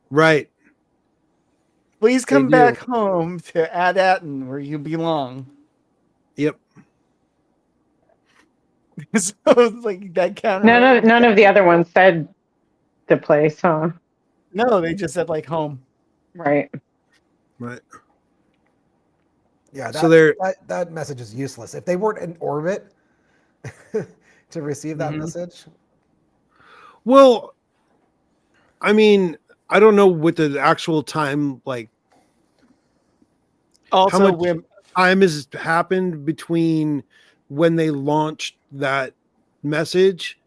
Right. Please come back home to Adaton, where you belong. Yep. So it's like that kind of none of the other ones said the place, huh? No, they just said like home. Right. Yeah, so that message is useless. If they weren't in orbit to receive that message. Well, I mean, I don't know what the actual time, like, also how much time has happened between when they launched that message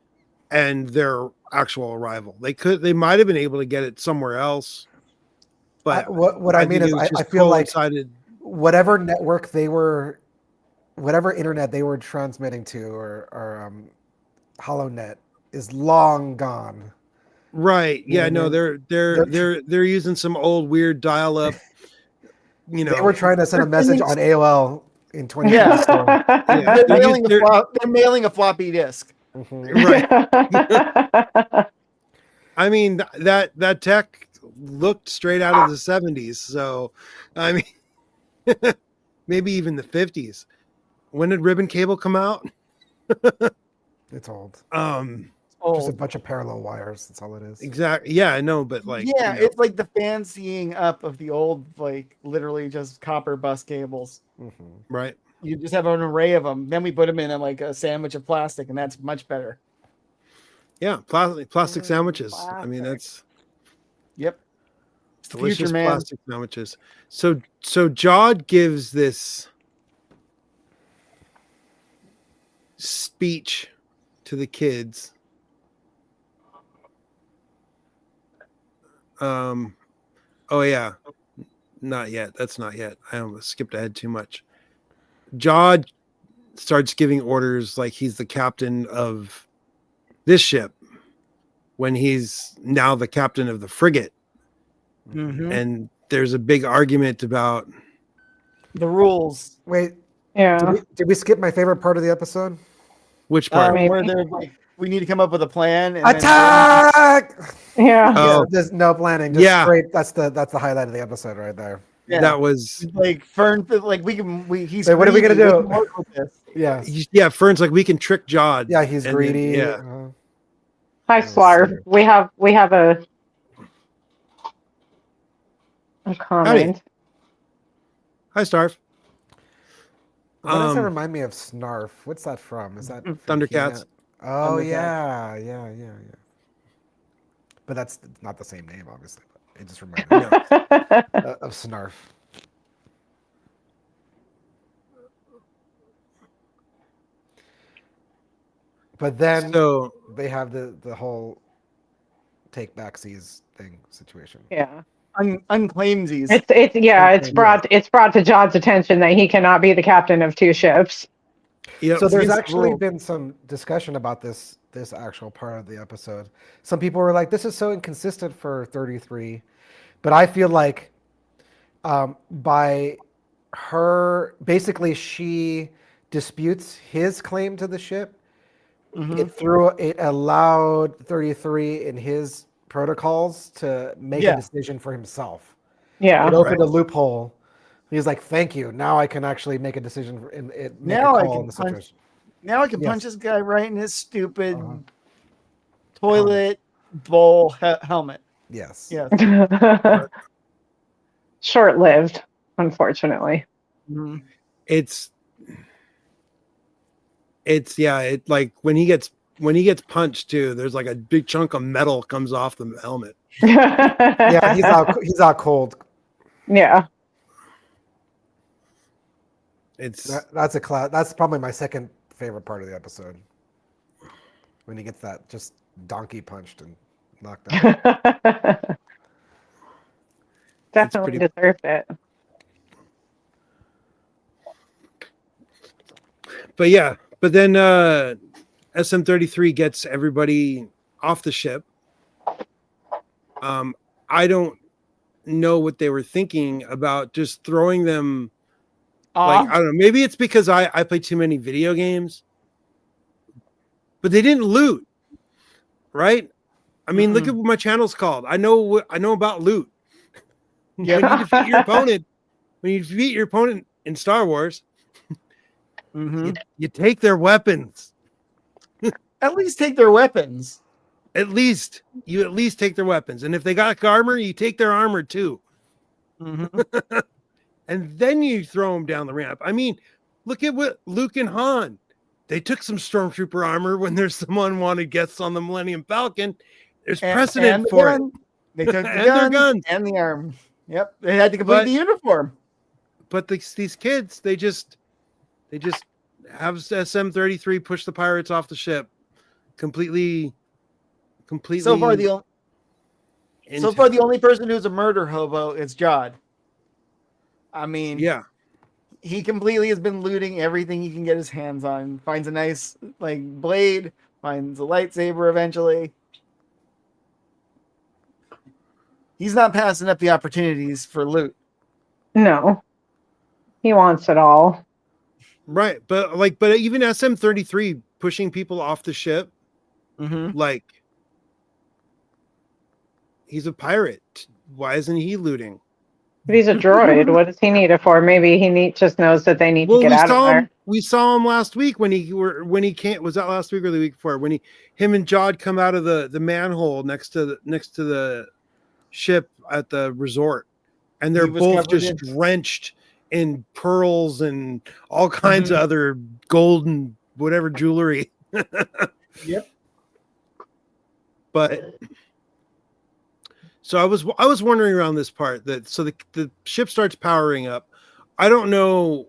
and their actual arrival. They might have been able to get it somewhere else. But what I mean think is, it was just I feel like coincided. whatever network whatever internet they were transmitting to, or HoloNet is long gone. Right. You know Yeah. what I No, mean? they're using some old weird dial-up. They were trying to send a They're message sending- on AOL in 2024. Yeah. They're mailing a floppy disk. Right. I mean, that tech looked straight out of the 70s. So, I mean, maybe even the 50s. When did ribbon cable come out? It's old. Just a Old. bunch of parallel wires. That's all it is. Exactly. Yeah, I know, but like, Yeah, you know, it's like the fancying up of the old, like literally just copper bus cables. right. You just have an array of them. Then we put them in like a sandwich of plastic, and that's much better. Yeah, plastic sandwiches. I mean, that's Yep. It's the delicious future, man. plastic sandwiches. So Jod gives this speech to the kids. Oh yeah, not yet. That's not yet. I almost skipped ahead too much. Jod starts giving orders like he's the captain of this ship when he's now the captain of the frigate. Mm-hmm. And there's a big argument about The rules. Wait, Yeah. did we skip my favorite part of the episode? which part. Maybe. Where they're like, we need to come up with a plan. And Attack! Yeah. Oh. There's no planning. Just Yeah. straight. That's the highlight of the episode right there. Yeah. That was Like Fern, like he's. Wait, what are we gonna greedy, do? we can work with this. Yeah. Fern's like, we can trick Jod. Yeah, he's And then- greedy. yeah. Hi, Slarv. We have a comment. Hi, Starf. What does that remind me of? Snarf. What's that from? Is that from Thundercats. He-Man? Oh Thundercats. yeah. But that's not the same name, obviously. But it just reminded me of Snarf. But then they have the whole take backsies thing situation. Yeah. Unclaimsies. It's brought to Jod's attention that he cannot be the captain of two ships. Yep. So there's Against the actually rules. been some discussion about this actual part of the episode. Some people were like, "This is so inconsistent for 33," but I feel like by her, basically, she disputes his claim to the ship. Mhm. It allowed 33 in his protocols to make a decision for himself. Yeah. It opened a loophole. He's like, "Thank you. Now I can actually make a decision Now I call can in the punch- situation." Now I can Yes. punch this guy right in his stupid toilet bowl helmet. Yes. Yeah. Short-lived, unfortunately. Mhm. It's like when he gets punched too, there's like a big chunk of metal comes off the helmet. Yeah, he's out cold. Yeah. It's That's that's probably my second favorite part of the episode. When he gets that just donkey punched and knocked out. Definitely deserved it. but then SM-33 gets everybody off the ship. I don't know what they were thinking about just throwing them. Like, I don't know. Maybe it's because I play too many video games, but they didn't loot, right? I mean, look at what my channel's called. I know about loot. Yeah. When you defeat your opponent in Star Wars, you take their weapons. At least take their weapons. At least take their weapons, and if they got armor, you take their armor too. And then you throw them down the ramp. I mean, look at what Luke and Han. They took some stormtrooper armor when there's some unwanted guests on the Millennium Falcon. There's precedent for it. They took the And their guns. and the arm. Yep, they had to complete the uniform. But these kids, they just have SM-33 push the pirates off the ship. Completely. So far, So far, the only person who's a murder hobo is Jod. I mean, yeah, he completely has been looting everything he can get his hands on. Finds a nice blade, finds a lightsaber eventually. He's not passing up the opportunities for loot. No, he wants it all. right. But even SM-33 pushing people off the ship, like he's a pirate. Why isn't he looting? But he's a droid. What does he need it for? Maybe he just knows that they need to get out of there. We saw him last week when he can't. Was that last week or the week before? When him and Jod come out of the manhole next to the ship at the resort, and they're both just drenched in pearls and all kinds of other gold and whatever jewelry. Yep. But so I was wondering around this part that so the ship starts powering up. I don't know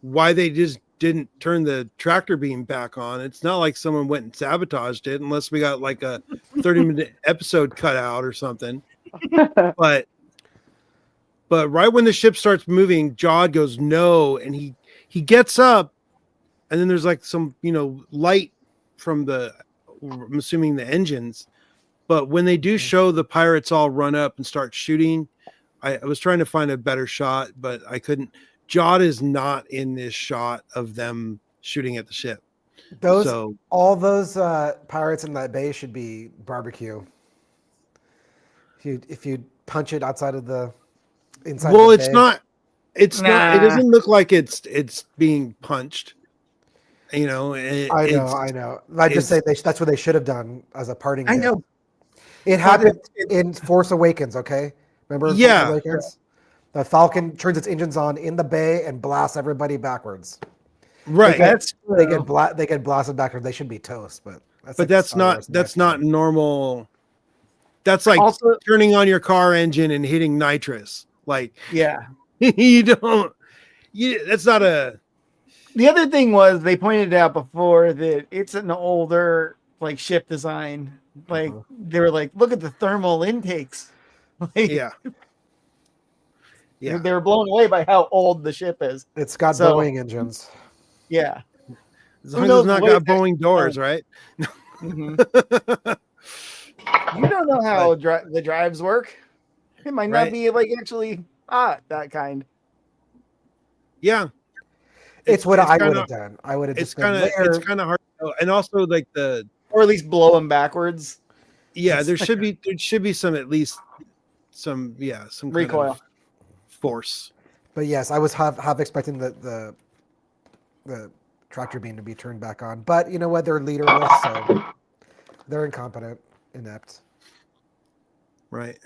why they just didn't turn the tractor beam back on. It's not like someone went and sabotaged it, unless we got like a 30-minute episode cut out or something. But right when the ship starts moving, Jod goes no, and he gets up, and then there's like some light from I'm assuming the engines. But when they do show the pirates all run up and start shooting, I was trying to find a better shot, but I couldn't. Jod is not in this shot of them shooting at the ship. All those pirates in that bay should be barbecue. If you punch it outside of the inside. Well, the it's bay. not. It's not. It doesn't look like it's being punched. I know. I just say that's what they should have done as a parting gift. I know. It happened in Force Awakens, okay? Remember Force Awakens? The Falcon turns its engines on in the bay and blasts everybody backwards. Right. They get blasted backwards. They should be toast, but that's not normal. That's like also turning on your car engine and hitting nitrous. Like that's not a. The other thing was they pointed out before that it's an older ship design. They were like, look at the thermal intakes. They were blown away by how old the ship is. It's got Boeing engines. Yeah. As long as it's not got Boeing doors, right? You don't know how the drives work. It might not be actually that kind. Yeah. It's what I would have done. I would have it's kind of hard to know. And also or at least blow them backwards. Yeah, there should be some some recoil kind of force. But yes, I was half expecting the tractor beam to be turned back on. But you know what? They're leaderless, so they're incompetent, inept. Right.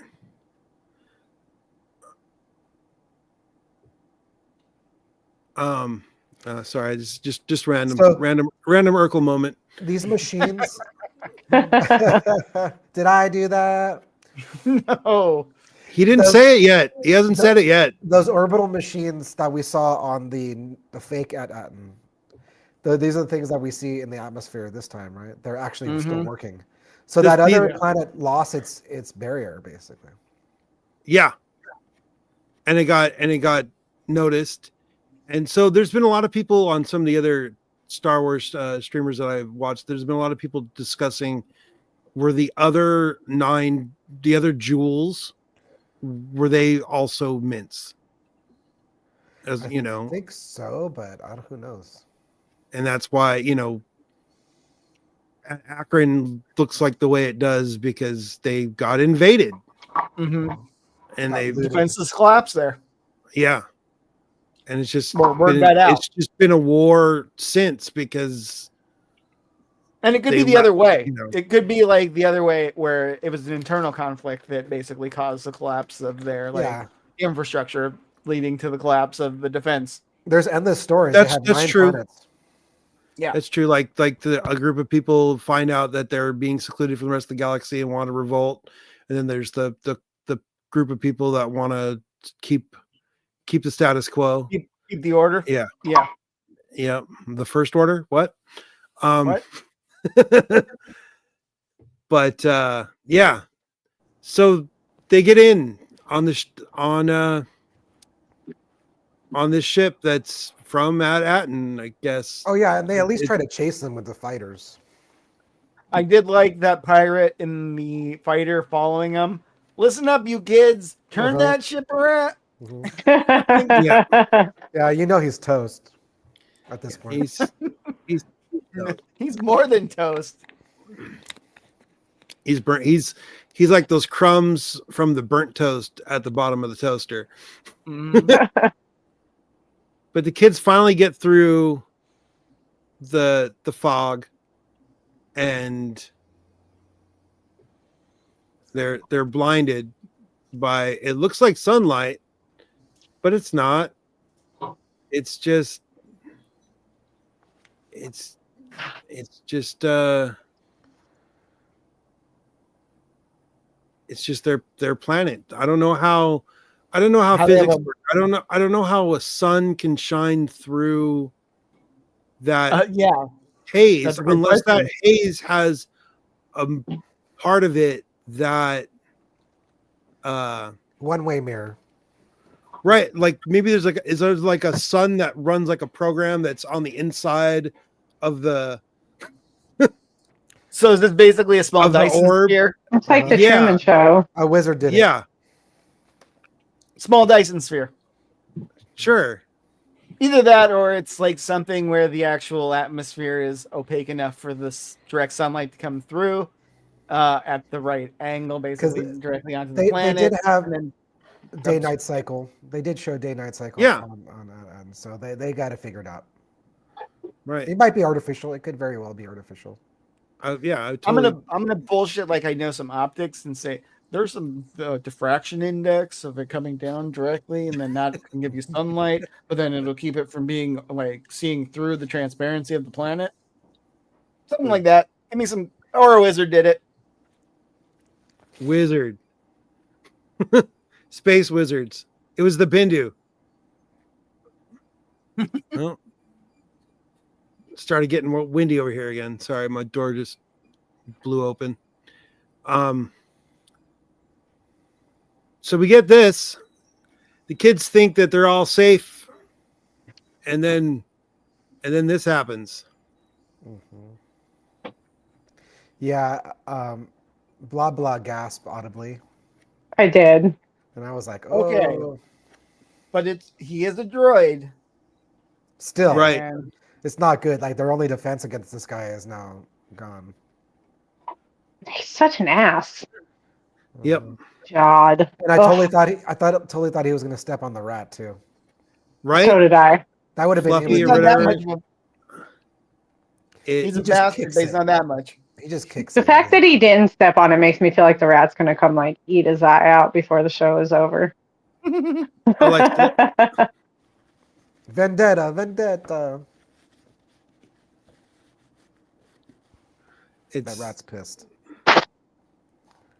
Sorry, just random Urkel moment. These machines. Did I do that? No. He didn't say it yet. He hasn't said it yet. Those orbital machines that we saw on the fake at Atten. These are the things that we see in the atmosphere this time, right? They're actually still working. So that other planet lost its barrier, basically. Yeah. And it got noticed. And so there's been a lot of people on some of the other Star Wars streamers that I've watched. There's been a lot of people discussing were the other jewels, were they also mints? I think so, but who knows? And that's why, Akron looks like the way it does because they got invaded. Mm-hmm. And the defenses collapsed there. Yeah. And it's just it's just been a war since because. And it could be the other way. It could be the other way where it was an internal conflict that basically caused the collapse of their infrastructure, leading to the collapse of the defense. There's endless stories. That's true. Planets. Yeah, that's true. Like a group of people find out that they're being secluded from the rest of the galaxy and want to revolt, and then there's the group of people that want to keep the status quo, keep the order. Yeah. The first order. What? What? But yeah. So they get in on the on this ship that's from Atten, I guess. Oh yeah, and they at least try to chase them with the fighters. I did like that pirate and the fighter following them. Listen up, you kids! Turn that ship around. Yeah, you know he's toast at this point. He's more than toast. He's burnt. He's like those crumbs from the burnt toast at the bottom of the toaster. But the kids finally get through the fog, and they're blinded by, it looks like sunlight, but it's not. It's just it's just their planet. I don't know how physics work. I don't know how a sun can shine through that haze, unless that haze has a part of it that one-way mirror. Right, like maybe there's like a sun that runs like a program that's on the inside of the. So is this basically a small Dyson sphere? It's like the Truman Show. A wizard did it. Yeah, small Dyson sphere. Sure. Either that, or it's like something where the actual atmosphere is opaque enough for this direct sunlight to come through at the right angle, basically directly onto the planet. They did have day-night cycle. They did show day-night cycle. Yeah. On so they got it figured out. Right. It might be artificial. It could very well be artificial. Yeah. I'm gonna bullshit like I know some optics and say there's some diffraction index of it coming down directly, and then that can give you sunlight, but then it'll keep it from being like seeing through the transparency of the planet. Something like that. Give me some. Or a wizard did it. Wizard. Space wizards. It was the Bindu. Oh. Started getting more windy over here again. Sorry, my door just blew open. So we get this. The kids think that they're all safe, and then this happens. Mm-hmm. Yeah, blah blah gasp audibly. I did. And I was like, oh. Okay. But he is a droid. Still. Right. And it's not good. Like their only defense against this guy is now gone. He's such an ass. Yep. God. And I totally thought he was gonna step on the rat too. Right? So did I. That would have been Fluffy He's or not that whatever. much. It, He's a just bastard, kicks but he's it. not that much. He just kicks The it. fact that he didn't step on it makes me feel like the rat's gonna come like eat his eye out before the show is over. Vendetta. That rat's pissed.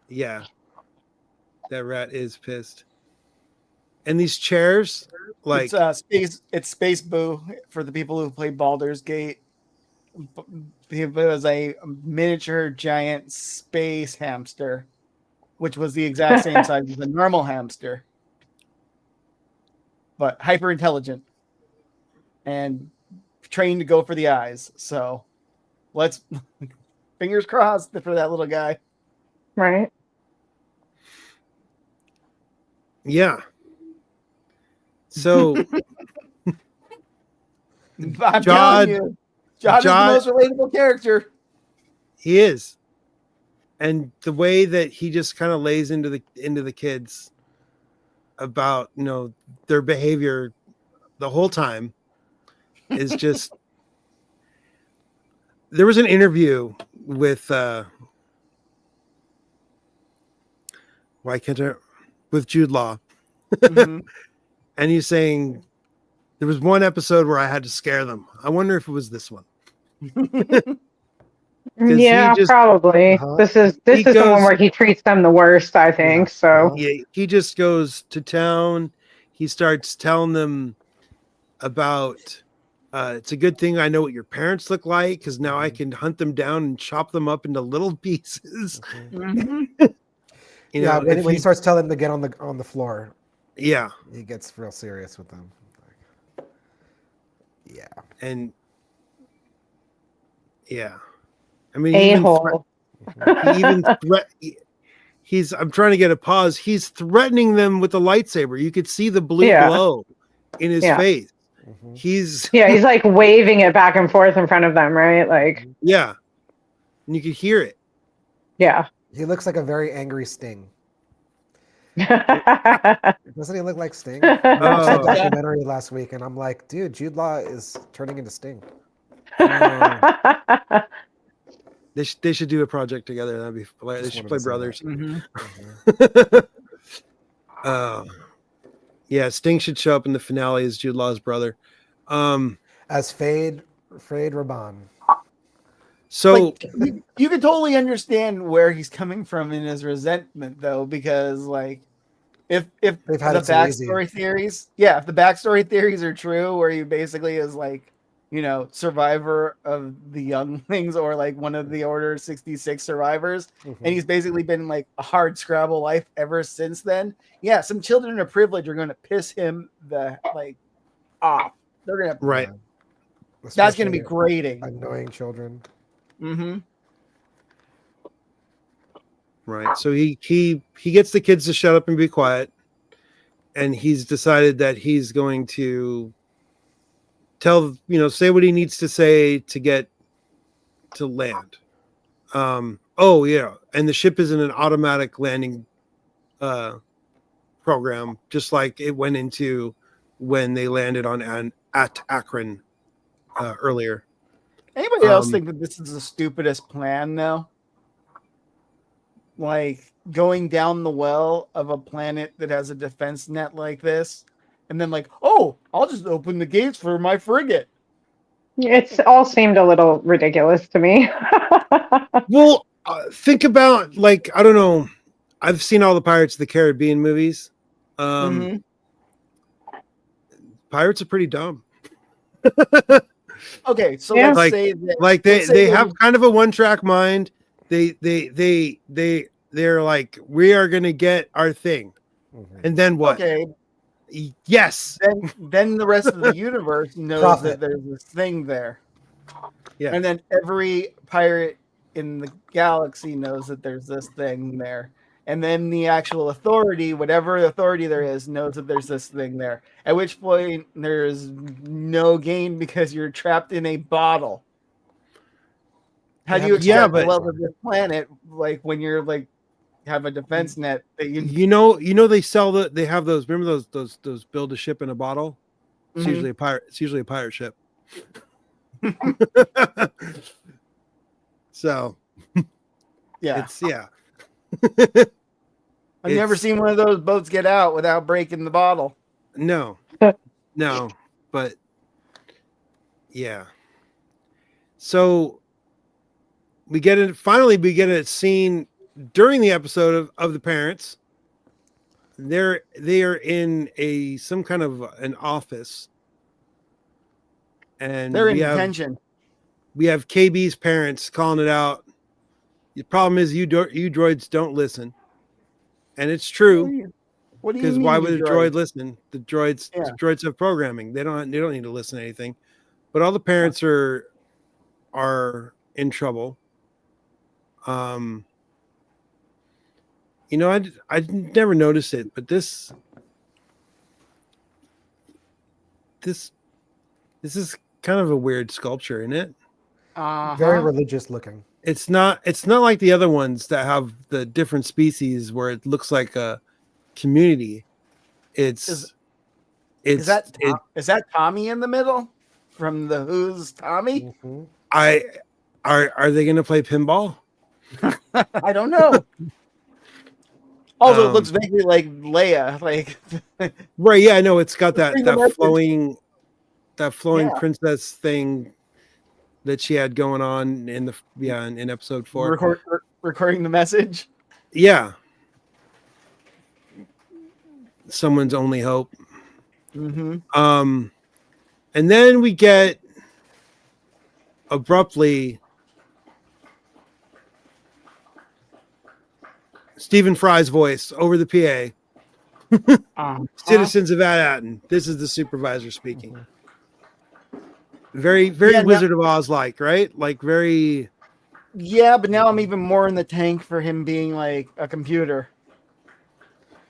Yeah. That rat is pissed. And these chairs, like it's Space Boo for the people who played Baldur's Gate. It was a miniature giant space hamster, which was the exact same size as a normal hamster, but hyper intelligent and trained to go for the eyes. So let's fingers crossed for that little guy. Right. yeah. So I'm telling you, Jod is the most relatable character. He is. And the way that he just kind of lays into the kids about, their behavior the whole time is just. There was an interview with with Jude Law. Mm-hmm. And he's saying there was one episode where I had to scare them. I wonder if it was this one. Yeah, probably. Uh-huh. This is the one where he treats them the worst, I think. So yeah, he just goes to town. He starts telling them about it's a good thing I know what your parents look like, because now I can hunt them down and chop them up into little pieces. Mm-hmm. You know, when he starts telling them to get on the floor, yeah, he gets real serious with them. Yeah, and yeah, I mean, A-hole. he's. I'm trying to get a pause. He's threatening them with the lightsaber. You could see the blue glow in his face. He's he's like waving it back and forth in front of them, right? Like, yeah, and you could hear it. Yeah. He looks like a very angry Sting. Doesn't he look like Sting? I watched that documentary last week, and I'm like, dude, Jude Law is turning into Sting. They should do a project together. That'd be hilarious. They should play brothers. Yeah, Sting should show up in the finale as Jude Law's brother. As Fade Raban. So you can totally understand where he's coming from in his resentment, though, because like if the backstory theories, if the backstory theories are true, where he basically is like, you know, survivor of the younglings or like one of the Order 66 survivors, and he's basically been like a hard scrabble life ever since then. Yeah, some children of privilege are going to piss him the like off. They're gonna That's going to be grating. Annoying children. Right. So he gets the kids to shut up and be quiet, and he's decided that he's going to say what he needs to say to get to land. And the ship is in an automatic landing program, just like it went into when they landed at Akron earlier. Anybody else think that this is the stupidest plan, though? Like going down the well of a planet that has a defense net like this, and then like, oh, I'll just open the gates for my frigate. It's all seemed a little ridiculous to me. Well, think about, like, I don't know. I've seen all the Pirates of the Caribbean movies. Pirates are pretty dumb. Okay, so let's say that they have kind of a one-track mind. They're like, we are gonna get our thing, and then what? Okay, yes. Then the rest of the universe knows that there's this thing there. Yeah, and then every pirate in the galaxy knows that there's this thing there. And then the actual authority, whatever authority there is, knows that there's this thing there. At which point, there's no gain because you're trapped in a bottle. How do you expect the love of this planet, like when you're like have a defense net that they sell they have those. Remember those build a ship in a bottle? It's usually a pirate. It's usually a pirate ship. So, I've never seen one of those boats get out without breaking the bottle. No, but yeah. So we get it. Finally, we get a scene during the episode of the parents. They are in some kind of an office, and they're in detention. We have KB's parents calling it out. The problem is you droids don't listen, and it's true. What do you mean? Because why would a droid listen? The droids have programming. They don't need to listen to anything. But all the parents are in trouble. I never noticed it, but this is kind of a weird sculpture, isn't it? Very religious looking. It's not like the other ones that have the different species where it looks like a community. Is that Tommy in the middle from the Who's Tommy? Are they going to play pinball? I don't know. Also, it looks vaguely like Leia, like right. Yeah, I know it's got that flowing princess thing that she had going on in episode 4. Recording the message. Yeah. Someone's only hope. And then we get abruptly Stephen Fry's voice over the PA. Citizens of Manhattan, this is the supervisor speaking. Very Wizard of Oz like, right? Like very. Yeah, but now I'm even more in the tank for him being like a computer.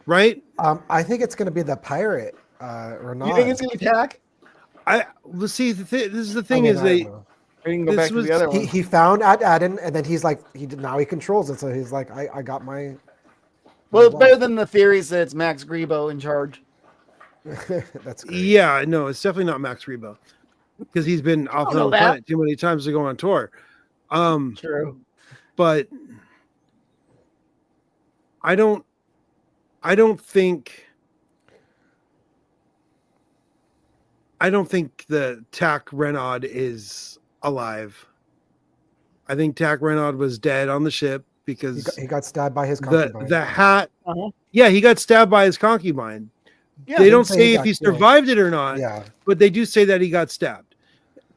Right? I think it's going to be the pirate, or not. You think it's going to be Tack? Let's see. This is the thing is they. We can go back to the other one. He found Adden, and then he's like, now he controls it. So he's like, I got my. Well, it's better than the theories that it's Max Grebo in charge. That's great. Yeah, no, it's definitely not Max Rebo because he's been off the planet too many times to go on tour. True, but I don't think the Tack Renaud is alive. I think Tack Renaud was dead on the ship because he got stabbed by his concubine. The hat. Yeah, he got stabbed by his concubine. Yeah, they don't say if he survived it or not. Yeah, but they do say that he got stabbed.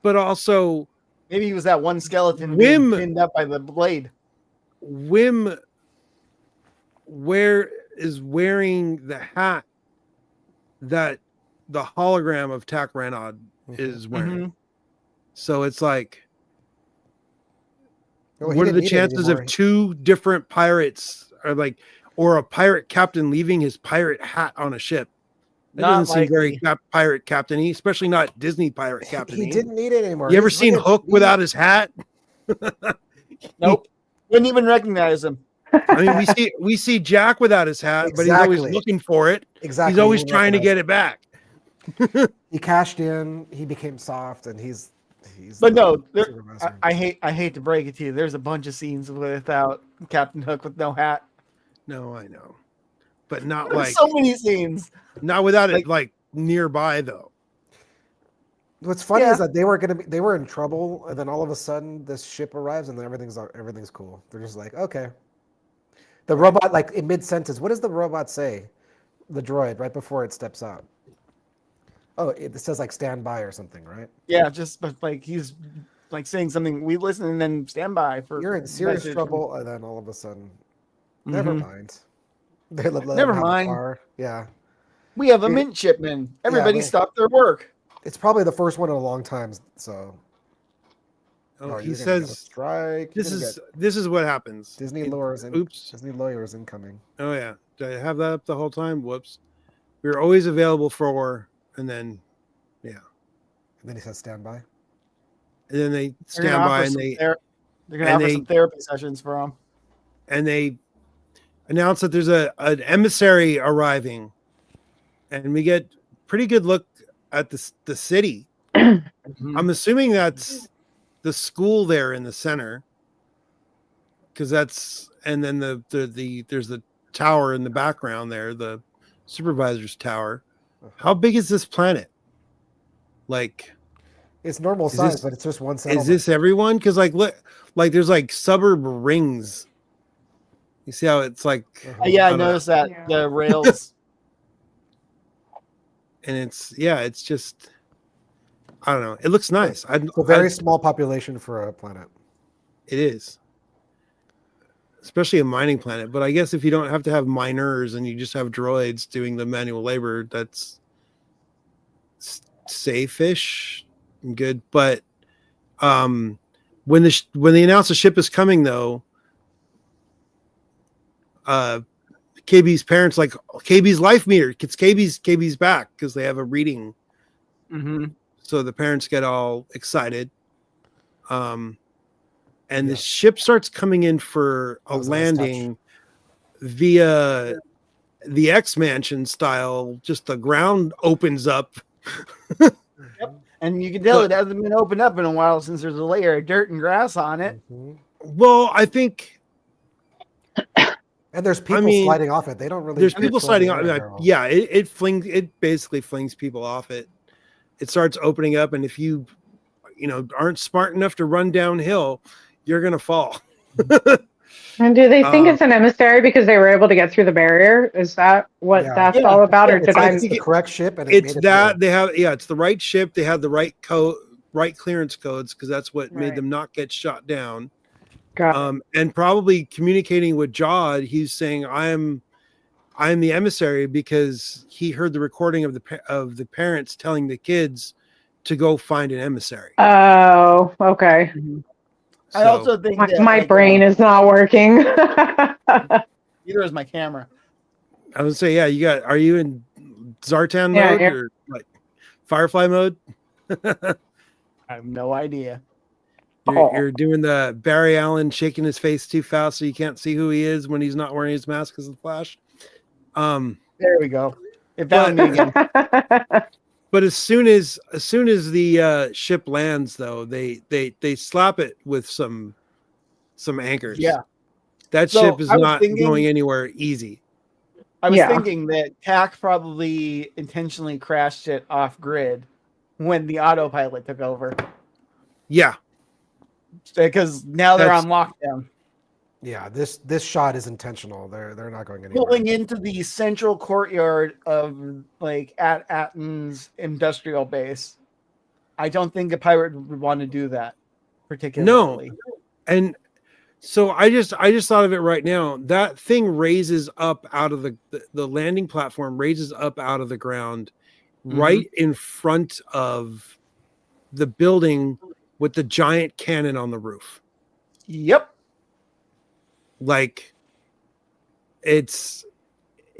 But also, maybe he was that one skeleton being pinned up by the blade. Wim is wearing the hat that the hologram of Tack Renaud is wearing. So it's like, what are the chances of two different pirates or a pirate captain leaving his pirate hat on a ship? That doesn't seem very pirate captain-y, especially not Disney pirate captain-y. He didn't need it anymore. You ever seen Hook without his hat? Nope. Wouldn't even recognize him. I mean, we see Jack without his hat, but he's always looking for it. Exactly. He's always trying to get it back. He cashed in. He became soft, and he's. But no, I hate to break it to you. There's a bunch of scenes without Captain Hook with no hat. No, I know, but not There's so many scenes. Not without it like nearby though. What's funny is that they were in trouble, and then all of a sudden this ship arrives, and then everything's cool. They're just like, okay. The robot, like in mid sentence, what does the robot say? The droid right before it steps out. Oh, it says like stand by or something, right? Yeah, just like he's like saying something. We listen and then stand by for. You're in serious trouble, and then all of a sudden, never mind. Never mind. Yeah. We have a mint shipment. Everybody stopped their work. It's probably the first one in a long time. So. He says, "Strike." This is what happens. Disney lawyers incoming. Oh yeah, did I have that up the whole time? Whoops. We're always available for, and then, yeah. And then he says stand by. And then they stand by, and they're gonna offer some therapy sessions for him. And they announce that there's an emissary arriving, and we get pretty good look at the city. I'm assuming that's the school there in the center, because and then there's the tower in the background there, the supervisor's tower. How big is this planet? Like, it's normal size, but it's just one settlement. Is this everyone? Because look, there's like suburb rings. You see how it's like? Yeah, I noticed that the rails. And it's just, I don't know. It looks nice. It's a very small population for a planet. It is, especially a mining planet. But I guess if you don't have to have miners and you just have droids doing the manual labor, that's safe-ish and good. But when they announce the ship is coming, though, KB's parents KB's life meter. It's KB's back because they have a reading. So the parents get all excited. And the ship starts coming in for a landing via the X-Mansion style. Just the ground opens up. And you can tell it hasn't been opened up in a while since there's a layer of dirt and grass on it. Well, I think. And there's people sliding off it. They don't really. There's people sliding off. Yeah, it basically flings people off it. It starts opening up, and if you aren't smart enough to run downhill, you're gonna fall. And do they think it's an emissary because they were able to get through the barrier? Is that what that's all about, or did it's the correct ship? And it's that they have. Yeah, it's the right ship. They have the right clearance codes because that's what made them not get shot down. And probably communicating with Jod, he's saying, I'm the emissary, because he heard the recording of the parents telling the kids to go find an emissary. Oh, okay. Mm-hmm. So, I also think that my brain is not working. Neither is my camera. I would say, yeah, are you in Zartan mode or like Firefly mode? I have no idea. You're doing the Barry Allen shaking his face too fast so you can't see who he is when he's not wearing his mask because of the flash. There we go. It found me again. But as soon as the ship lands, though, they slap it with some anchors. Yeah, that ship is not going anywhere easy. I was thinking that TAC probably intentionally crashed it off grid when the autopilot took over. Yeah, because now they're on lockdown. Yeah, this shot is intentional. They're not going anywhere. Pulling into the central courtyard of like at Atten's industrial base. I don't think a pirate would want to do that particularly. No, and so I just thought of it right now. That thing raises up out of the landing platform, raises up out of the ground, right in front of the building with the giant cannon on the roof. Yep. Like, it's,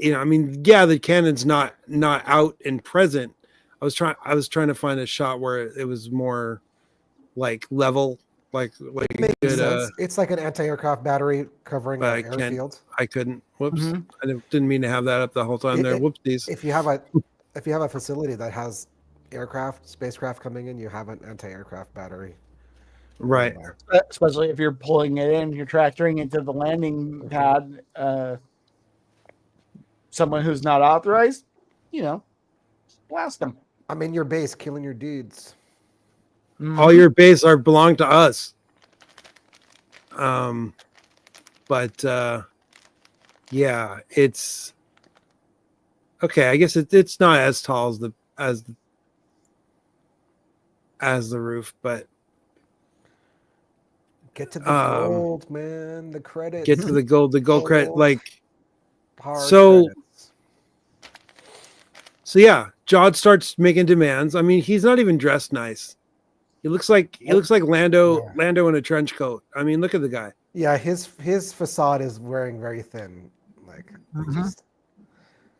I mean, yeah, the cannon's not out and present. I was trying to find a shot where it was more like level, like good, it's like an anti-aircraft battery covering an airfield. I couldn't. Whoops. I didn't mean to have that up the whole time there. Whoopsies. If you have a facility that has spacecraft coming in, you have an anti-aircraft battery. Right. Especially if you're pulling it in, you're tractoring it to the landing pad. Someone who's not authorized, blast them. I'm in your base, killing your dudes. All your base belong to us. But yeah, it's okay. I guess it's not as tall as the roof, but get to the gold, man. The credits. Get to the gold. The gold credit, like credits. So yeah, Jod starts making demands. I mean, he's not even dressed nice. He looks like Lando in a trench coat. I mean, look at the guy. Yeah, his facade is wearing very thin. Like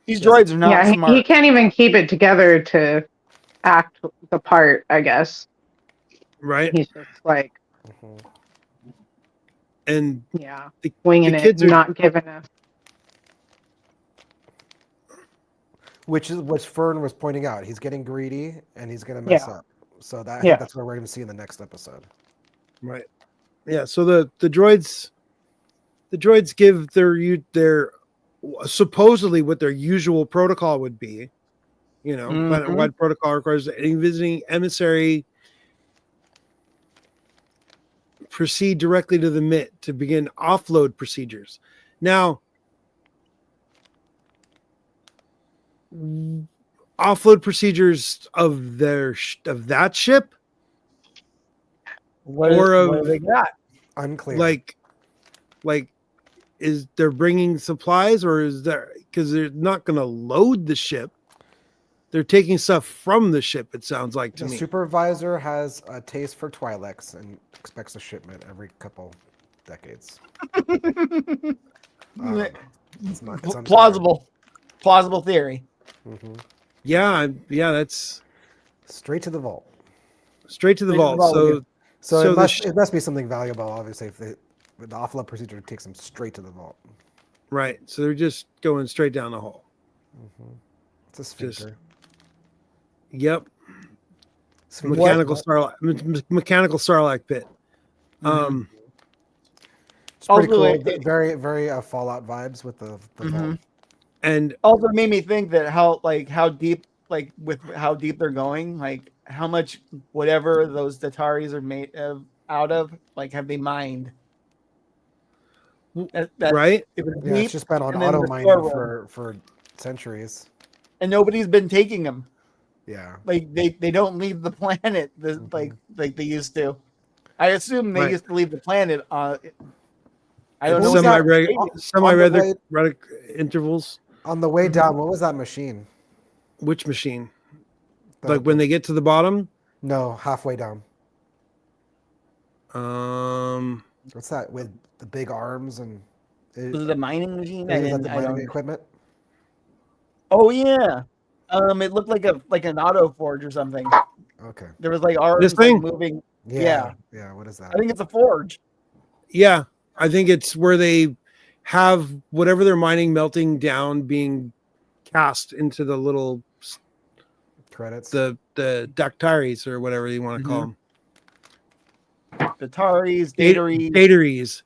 these droids are not smart. He can't even keep it together to act the part, I guess. Right. He's just like and winging it, not giving a. Which is what Fern was pointing out. He's getting greedy and he's going to mess up. So I think that's what we're going to see in the next episode. Right. Yeah. So the droids give their supposedly what their usual protocol would be. Planet-wide protocol requires any visiting emissary proceed directly to the MIT to begin offload procedures. Now, offload procedures of that ship, what have they got? Unclear. Like, is they're bringing supplies, or is there, because they're not going to load the ship? They're taking stuff from the ship. It sounds like to me. The supervisor has a taste for Twi'leks and expects a shipment every couple decades. It's plausible theory. Yeah, that's straight to the vault. Straight to the vault. So it must be something valuable. Obviously, if the offload procedure takes them straight to the vault. Right. So they're just going straight down the hole. It's a sphincter. Yep. Mechanical Sarlacc pit. It's pretty cool. Very, very Fallout vibes with the vault. And also made me think that how deep they're going, like how much whatever those Dataris are made out of, like have they mined? Right? It's just been on auto mining for centuries. And nobody's been taking them. Yeah. Like they don't leave the planet like they used to. I assume they Right. used to leave the planet. I don't What know. was that? Semi-regular intervals. On the way down, what was that machine? Which machine? The- Like when they get to the bottom? No, halfway down. What's that with the big arms and Was it a mining machine? is that the mining equipment? Oh yeah. It looked like an auto forge or something. Okay. There was like arms This thing? like moving. Yeah. What is that? I think it's a forge. Yeah, I think it's where they have whatever they're mining melting down, being cast into the little Credits. the dactyries or whatever you want to call them. Dataries, dataries. Dataries.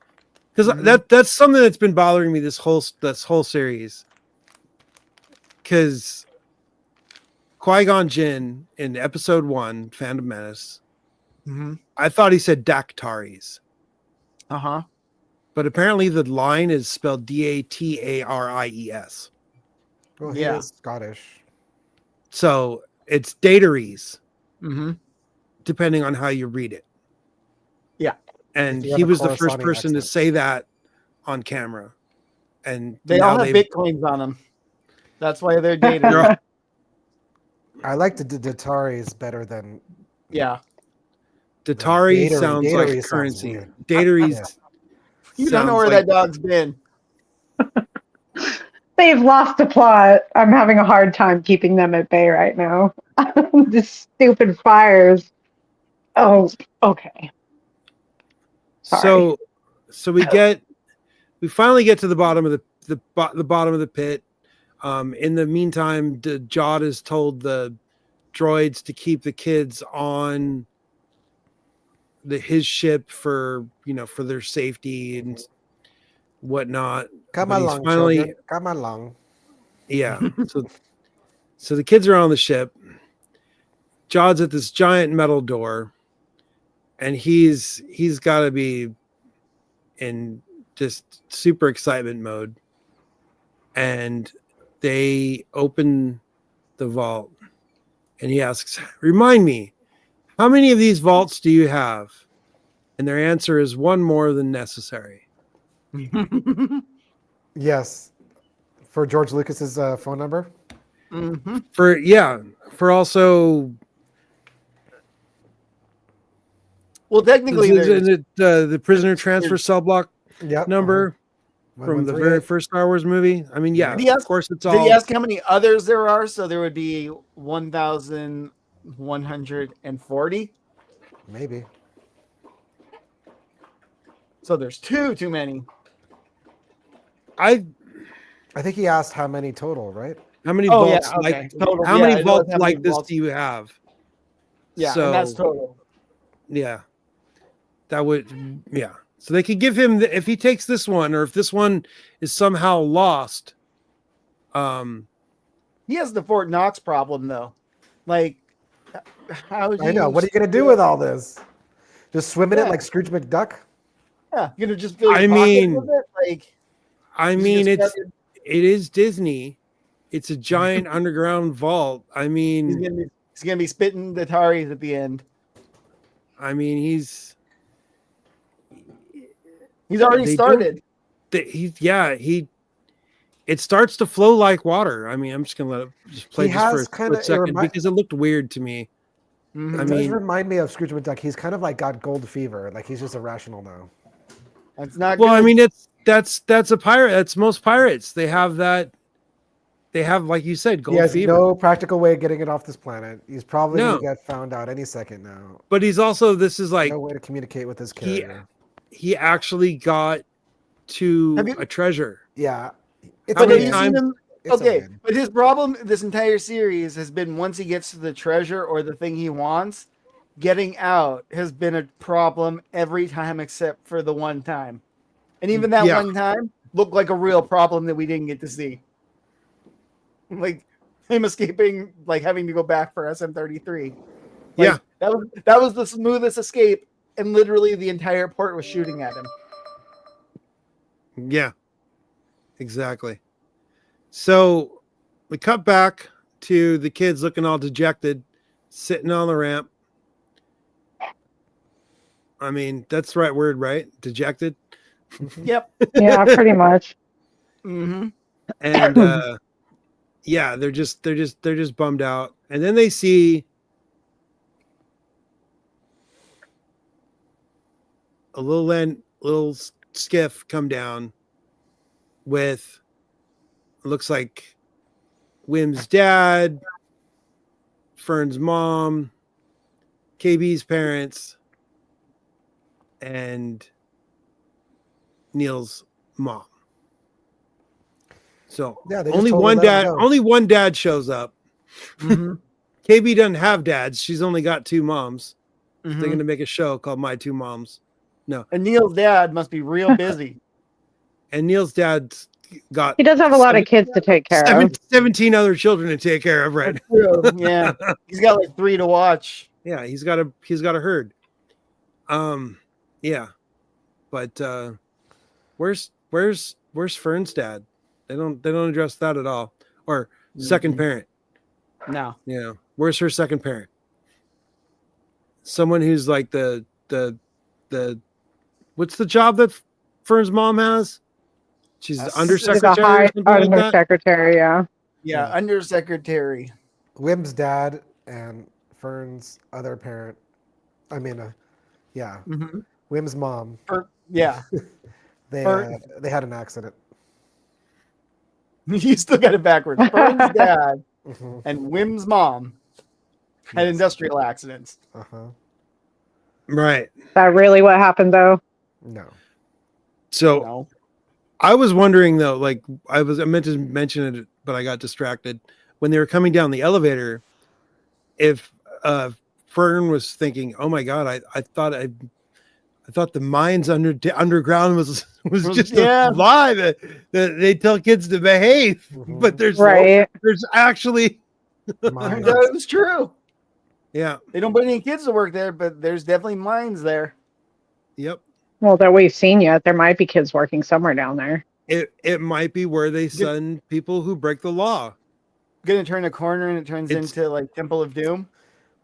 Because that's something that's been bothering me this whole series. Because Qui-Gon Jinn in episode 1, Phantom Menace, I thought he said dactyries. But apparently the line is spelled Dataries. Well, he is Scottish. So it's dataries, depending on how you read it. Yeah. And he was the first person to say that on camera. And they all have Bitcoins on them. That's why they're dated. I like the Dataries better than. Yeah. Datari sounds like currency. Dataries. You don't know where that dog's been. They've lost the plot. I'm having a hard time keeping them at bay right now. The stupid fires. Oh, okay. Sorry. So we finally get to the bottom of the bottom of the pit. In the meantime, Jod has told the droids to keep the kids on his ship for their safety and whatnot. Come along, children. Come along. Yeah. So the kids are on the ship. Jod's at this giant metal door, and he's got to be in just super excitement mode. And they open the vault, and he asks, "Remind me, how many of these vaults do you have?" And their answer is one more than necessary. Yes. For George Lucas's phone number? For also. Well, technically, the prisoner transfer cell block number from the very first Star Wars movie. I mean, of course, it's all. Did he ask how many others there are? So there would be 1,140. Maybe. So there's too many. I think he asked how many total, right? How many vaults total, how many vaults like this do you have? Yeah, so, and that's total. Yeah. That would So they could give him if he takes this one, or if this one is somehow lost. He has the Fort Knox problem though. Like how I know. What are you gonna do with all this? Just swim in it like Scrooge McDuck? Yeah, you're gonna just fill your pocket with it? Like it is Disney. It's a giant underground vault. I mean, he's gonna be spitting the Taris at the end. I mean, he's already started. It starts to flow like water. I mean, I'm just gonna let it just play just for a second because it looked weird to me. It does remind me of Scrooge McDuck. He's kind of like got gold fever. Like he's just irrational now. That's not well. Good. I mean, that's a pirate. That's most pirates. They have that. They have, like you said, gold fever. No practical way of getting it off this planet. He's probably gonna get found out any second now. But he's also no way to communicate with his carrier. He actually got to a treasure. Yeah. But his problem this entire series has been once he gets to the treasure or the thing he wants, getting out has been a problem every time except for the one time. And even that one time looked like a real problem that we didn't get to see. Like him escaping, like having to go back for SM-33. Like, that was the smoothest escape, and literally the entire port was shooting at him. Yeah, exactly. So we cut back to the kids looking all dejected, sitting on the ramp. I mean, that's the right word, right? Dejected. Yep. Yeah, pretty much. Mm-hmm. And yeah, they're just bummed out. And then they see a little skiff come down with, looks like, Wim's dad, Fern's mom, KB's parents, and Neil's mom. So Yeah, they just only totally one let him dad. go. Only one dad shows up. Mm-hmm. KB doesn't have dads. She's only got two moms. Mm-hmm. They're going to make a show called My Two Moms. No. And Neil's dad must be real busy. And Neil's dad's got He does have a lot of kids to take care of. 17 other children to take care of, right? That's true. Yeah. He's got like 3 to watch. Yeah, he's got a herd. Yeah. But where's Fern's dad? They don't address that at all. Or second parent. No. Yeah. Where's her second parent? Someone who's like the what's the job that Fern's mom has? She's the undersecretary. Undersecretary, yeah. Yeah, undersecretary. Wim's dad and Fern's other parent. I mean, yeah, Mm-hmm. Wim's mom. Yeah. They had an accident. You still got it backwards. Fern's dad Mm-hmm. and Wim's mom had industrial accidents. Uh-huh. Right. Is that really what happened, though? No. So No. I was wondering though, like I meant to mention it, but I got distracted when they were coming down the elevator. If Fern was thinking, "Oh my God, I thought the mines underground was just a lie that they tell kids to behave," Mhm. but there's actually Mines. That was true. yeah, They don't put any kids to work there, but there's definitely mines there. yep. Well, that we've seen yet. There might be kids working somewhere down there. It might be where they send people who break the law. Gonna turn a corner and it turns into like Temple of Doom.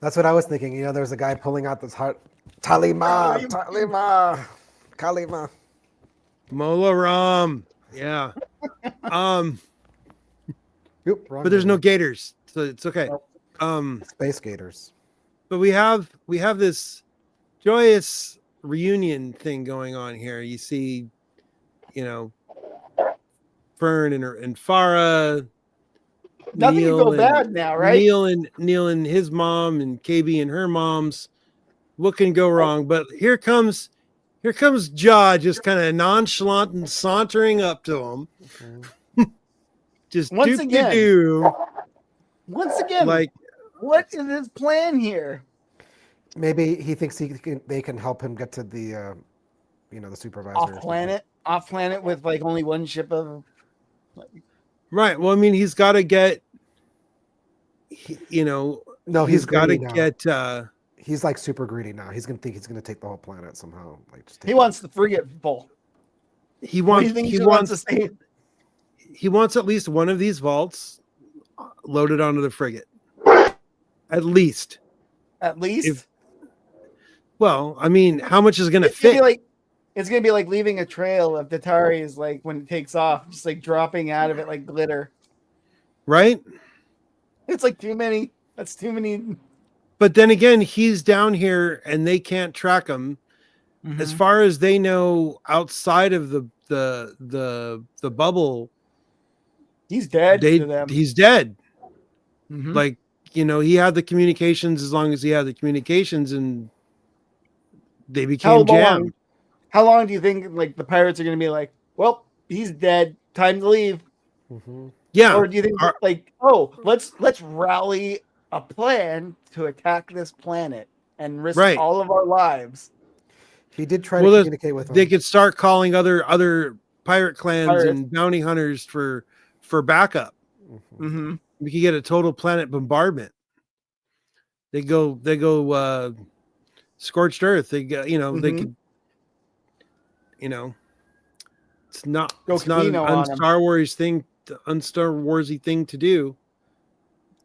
That's what I was thinking. You know, there's a guy pulling out this heart. Talima. Kalima. Mola Ram. Yeah. Oop, wrong But there's no one. gators, so it's okay. Space Gators. But we have this joyous reunion thing going on here. You see, Fern and Farah. Nothing can go bad now, right? Neil and his mom and KB and her mom's. What can go wrong? But here comes Jaw, just kind of nonchalant and sauntering up to him. Just Once again, like, what is his plan here? Maybe he thinks they can help him get to the, the supervisor. Off planet with like only one ship of. Right. Well, I mean, he's got to get. No, he's got to get. He's like super greedy now. He's gonna think he's gonna take the whole planet somehow. Like he wants the frigate full. He wants at least one of these vaults loaded onto the frigate. At least. Well, I mean, how much is going to fit? It's going to be like leaving a trail of Datari's, like when it takes off, just like dropping out of it like glitter. Right? It's like too many. That's too many. But then again, he's down here and they can't track him. Mm-hmm. As far as they know, outside of the bubble, he's dead to them. He's dead. Mm-hmm. Like, he had the communications as long as he had the communications, and they became jammed. How long do you think like the pirates are going to be like, well, he's dead, time to leave? Mm-hmm. Yeah. Or do you think let's rally a plan to attack this planet and risk all of our lives? He did try to communicate with them. They could start calling other pirate clans and bounty hunters for backup. Mm-hmm. We could get a total planet bombardment. They go scorched earth. They go, they could, it's not an Star Warsy thing to do.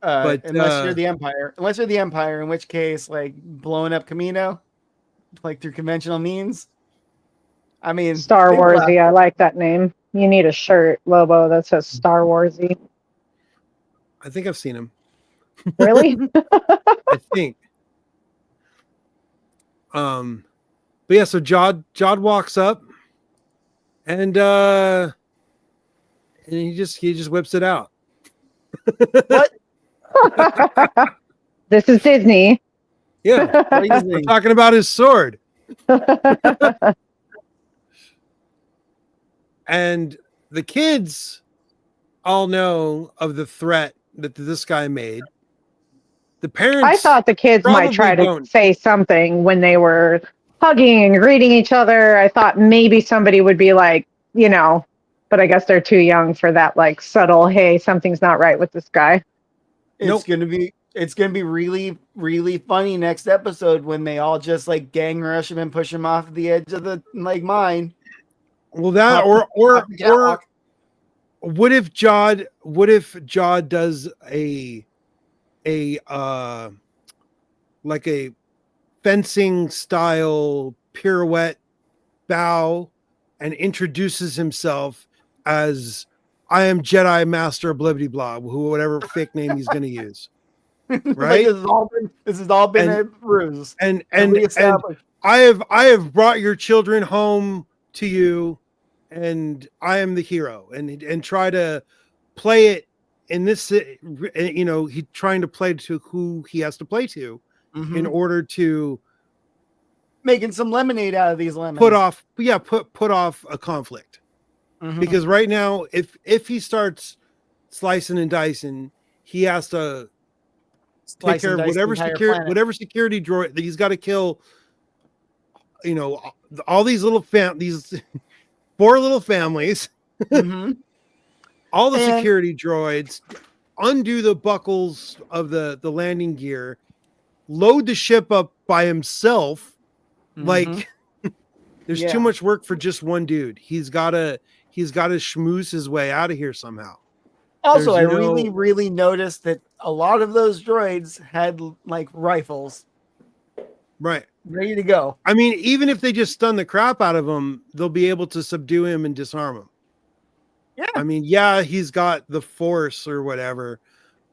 But unless you're the Empire, in which case, like blowing up Camino, like through conventional means. I mean, Star Warsy. I like that name. You need a shirt, Lobo, that says Star Warsy. I think I've seen him. Really? I think. But yeah, so Jod walks up and he just whips it out. What? This is Disney. Yeah. We're talking about his sword. And the kids all know of the threat that this guy made. The parents, I thought the kids might try to say something when they were hugging and greeting each other. I thought maybe somebody would be like, but I guess they're too young for that, like, subtle, hey, something's not right with this guy. It's gonna be really, really funny next episode when they all just like gang rush him and push him off the edge of the like mine. Well, that or what if Jod does a like a fencing style pirouette bow and introduces himself as I am Jedi Master BlahBlah, whatever fake name he's going to use. Right? Like this has all been a ruse. And I have brought your children home to you, and I am the hero, and try to play it in this, he's trying to play to who he has to play to in order to making some lemonade out of these lemons. Put off a conflict. Because right now, if he starts slicing and dicing, he has to take care of whatever security droid that he's got to kill. All these these 4 little families, all the security droids, undo the buckles of the landing gear, load the ship up by himself. Like, there's too much work for just one dude. He's got to schmooze his way out of here somehow. Also, I really noticed that a lot of those droids had like rifles. Right. Ready to go. I mean, even if they just stun the crap out of him, they'll be able to subdue him and disarm him. Yeah. I mean, yeah, he's got the force or whatever,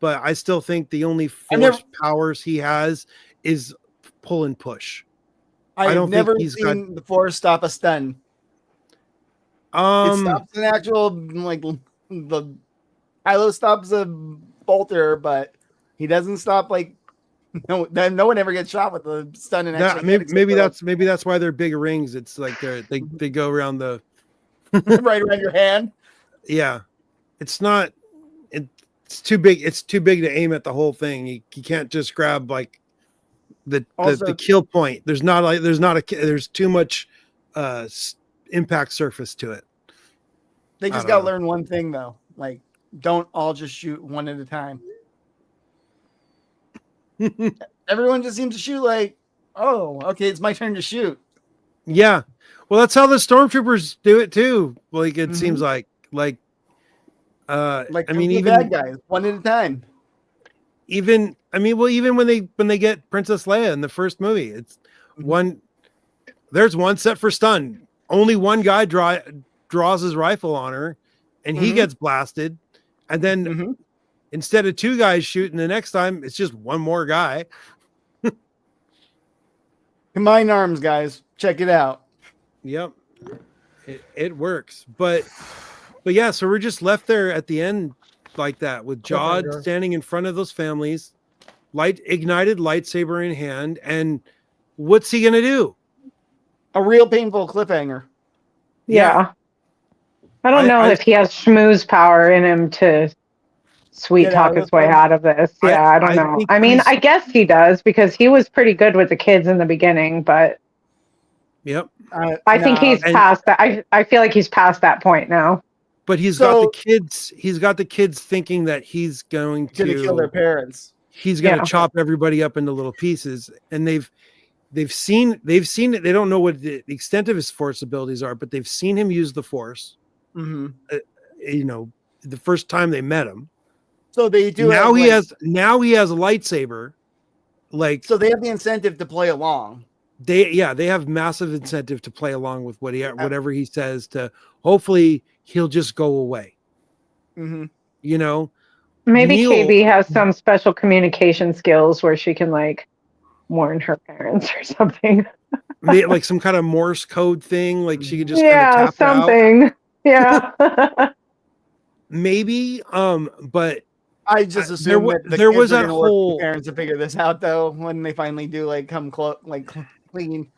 but I still think the only force powers he has is pull and push. I don't never seen the force stop a stun. It stops an actual, like, the Kylo stops a bolter, but he doesn't stop, like, no one ever gets shot with the stun. And maybe that's why they're big rings. It's like they go around the right around your hand. Yeah, it's too big. It's too big to aim at the whole thing. You can't just grab like the kill point. There's too much impact surface to it. They just got to learn one thing though. Like, don't all just shoot one at a time. Everyone just seems to shoot like, oh, okay, it's my turn to shoot. Yeah. Well, that's how the stormtroopers do it too. Like, it seems like I mean, even bad guys, one at a time. Even when they get Princess Leia in the first movie, it's there's one set for stun. Only one guy draws his rifle on her and he gets blasted. And then instead of 2 guys shooting the next time, it's just one more guy. Combined arms, guys. Check it out. Yep. It works. But yeah, so we're just left there at the end like that with Jod standing in front of those families, ignited lightsaber in hand, and what's he gonna do? A real painful cliffhanger. Yeah. I don't know if he has schmooze power in him to sweet talk his way out of this. Yeah, I don't know. I mean, I guess he does because he was pretty good with the kids in the beginning, but yep. I think he's past that. I feel like he's past that point now. But he's got the kids. He's got the kids thinking that he's going to kill their parents. He's going to chop everybody up into little pieces, and they've seen it. They don't know what the extent of his force abilities are, but they've seen him use the force. The first time they met him. So they do. Now he has a lightsaber. Like, so they have the incentive to play along. they have massive incentive to play along with whatever he says, to hopefully he'll just go away. Mm-hmm. You know, Maybe Neil, KB has some special communication skills where she can like warn her parents or something. like some kind of Morse code thing, like she could just kind of Yeah, tap it out. something. Yeah. Maybe, but I just assume that the there kids was are that gonna work with whole the parents to figure this out, though, when they finally do like come clean.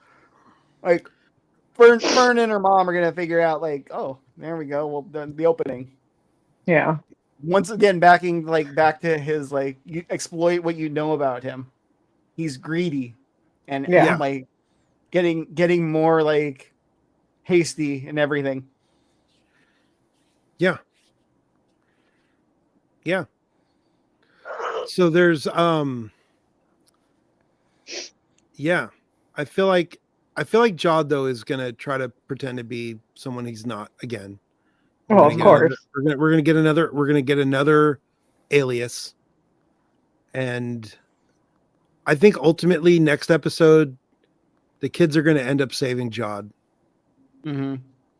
Like Fern and her mom are gonna figure out like, oh, there we go. Well, the opening. Yeah. Once again, back to his like, you exploit what you know about him. He's greedy, and Yeah. like getting more like hasty and everything. Yeah. So there's yeah, I feel like Jod though is gonna try to pretend to be someone he's not again. Well, of course. We're gonna get another alias, and I think ultimately next episode the kids are gonna end up saving Jod. Mm-hmm.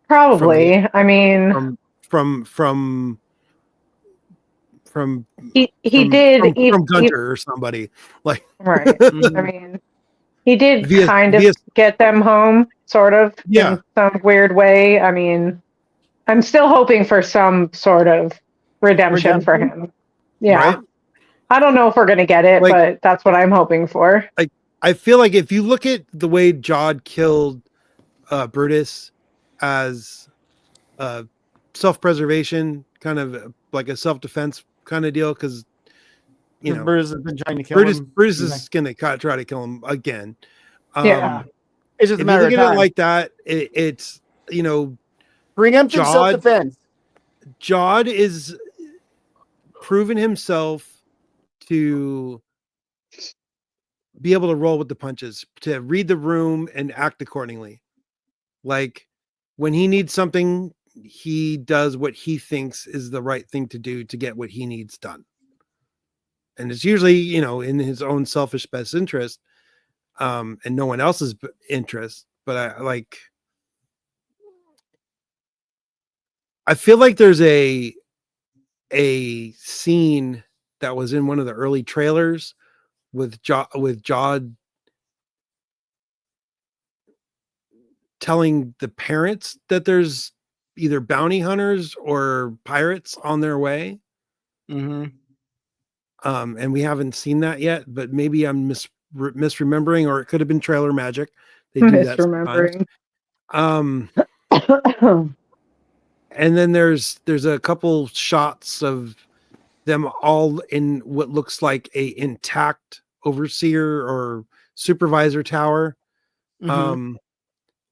Probably. I mean, from he did from Gunter or somebody, like right. I mean, he did kind of via, get them home, sort of, in some weird way. I mean, I'm still hoping for some sort of redemption for him. Yeah. Right? I don't know if we're gonna get it, Like, but that's what I'm hoping for. Like, I feel like if you look at the way Jod killed Brutus as self-preservation, kind of like a self-defense kind of deal, because you know Brutus has been trying to kill him. Brutus is gonna try to kill him again. Yeah. It's just a matter of time. If you look at it like that, it's preemptive self-defense. Jod is proven himself to be able to roll with the punches, to read the room and act accordingly. Like when he needs something, he does what he thinks is the right thing to do to get what he needs done. And it's usually, in his own selfish best interest, and no one else's interest. But I feel like there's a scene that was in one of the early trailers with Jod telling the parents that there's either bounty hunters or pirates on their way. Mm-hmm. And we haven't seen that yet, but maybe I'm misremembering, or it could have been trailer magic. They do that sometimes. And then there's a couple shots of them all in what looks like a intact overseer or supervisor tower,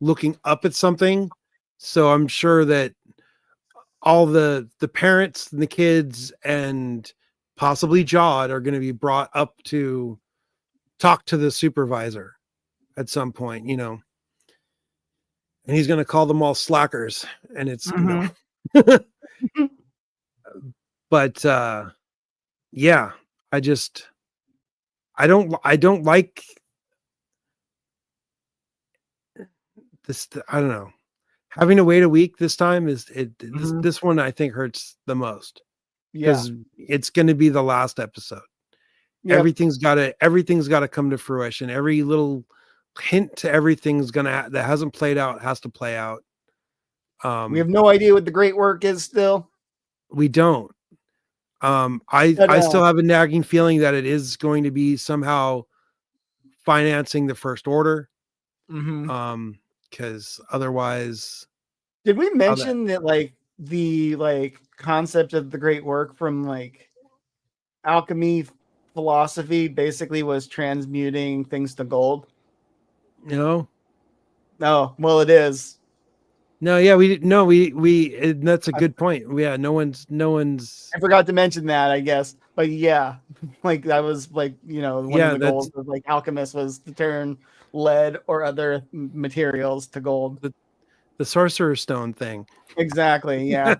looking up at something. So I'm sure that all the parents and the kids and possibly Jod are going to be brought up to talk to the supervisor at some point, and he's going to call them all slackers, and it's but yeah, I don't like this. I don't know, having to wait a week this time this one I think hurts the most, because it's going to be the last episode. Yep. Everything's got to come to fruition. Every little hint to everything's that hasn't played out has to play out. We have no idea what the great work is still. We don't. I still have a nagging feeling that it is going to be somehow financing the First Order. Because otherwise, did we mention that the concept of the great work from alchemy philosophy basically was transmuting things to gold? No. Well, it is. No, yeah, we that's a good point. Yeah, no one's. I forgot to mention that, I guess, but yeah, that was one of the goals of alchemists was to turn lead or other materials to gold. The Sorcerer's Stone thing. Exactly. Yeah.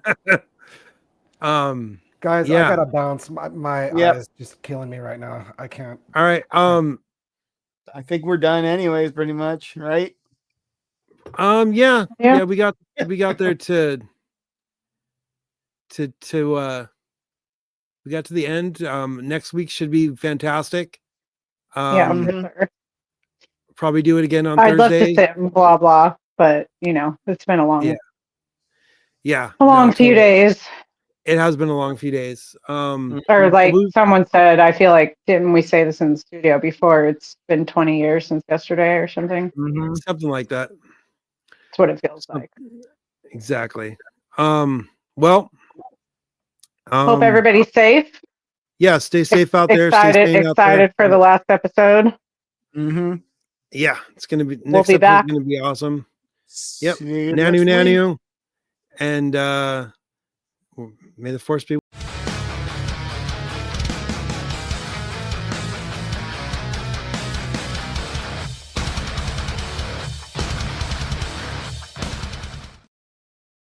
Guys, I gotta bounce. My eyes just killing me right now. I can't. All right. I think we're done anyways, pretty much, right? Yeah. We got there to we got to the end. Next week should be fantastic. For sure. Probably do it again on I'd Thursday. love to sit and blah blah, but it's been a long few days. It has been a long few days. Or like someone said, I feel like, didn't we say this in the studio before? It's been 20 years since yesterday or something. Something like that. That's what it feels like. Exactly. Well, hope everybody's safe. Yeah, stay safe out there. Excited for the last episode. Yeah, it's gonna be we'll be back. Gonna be awesome. Yep. Nanu. And may the force be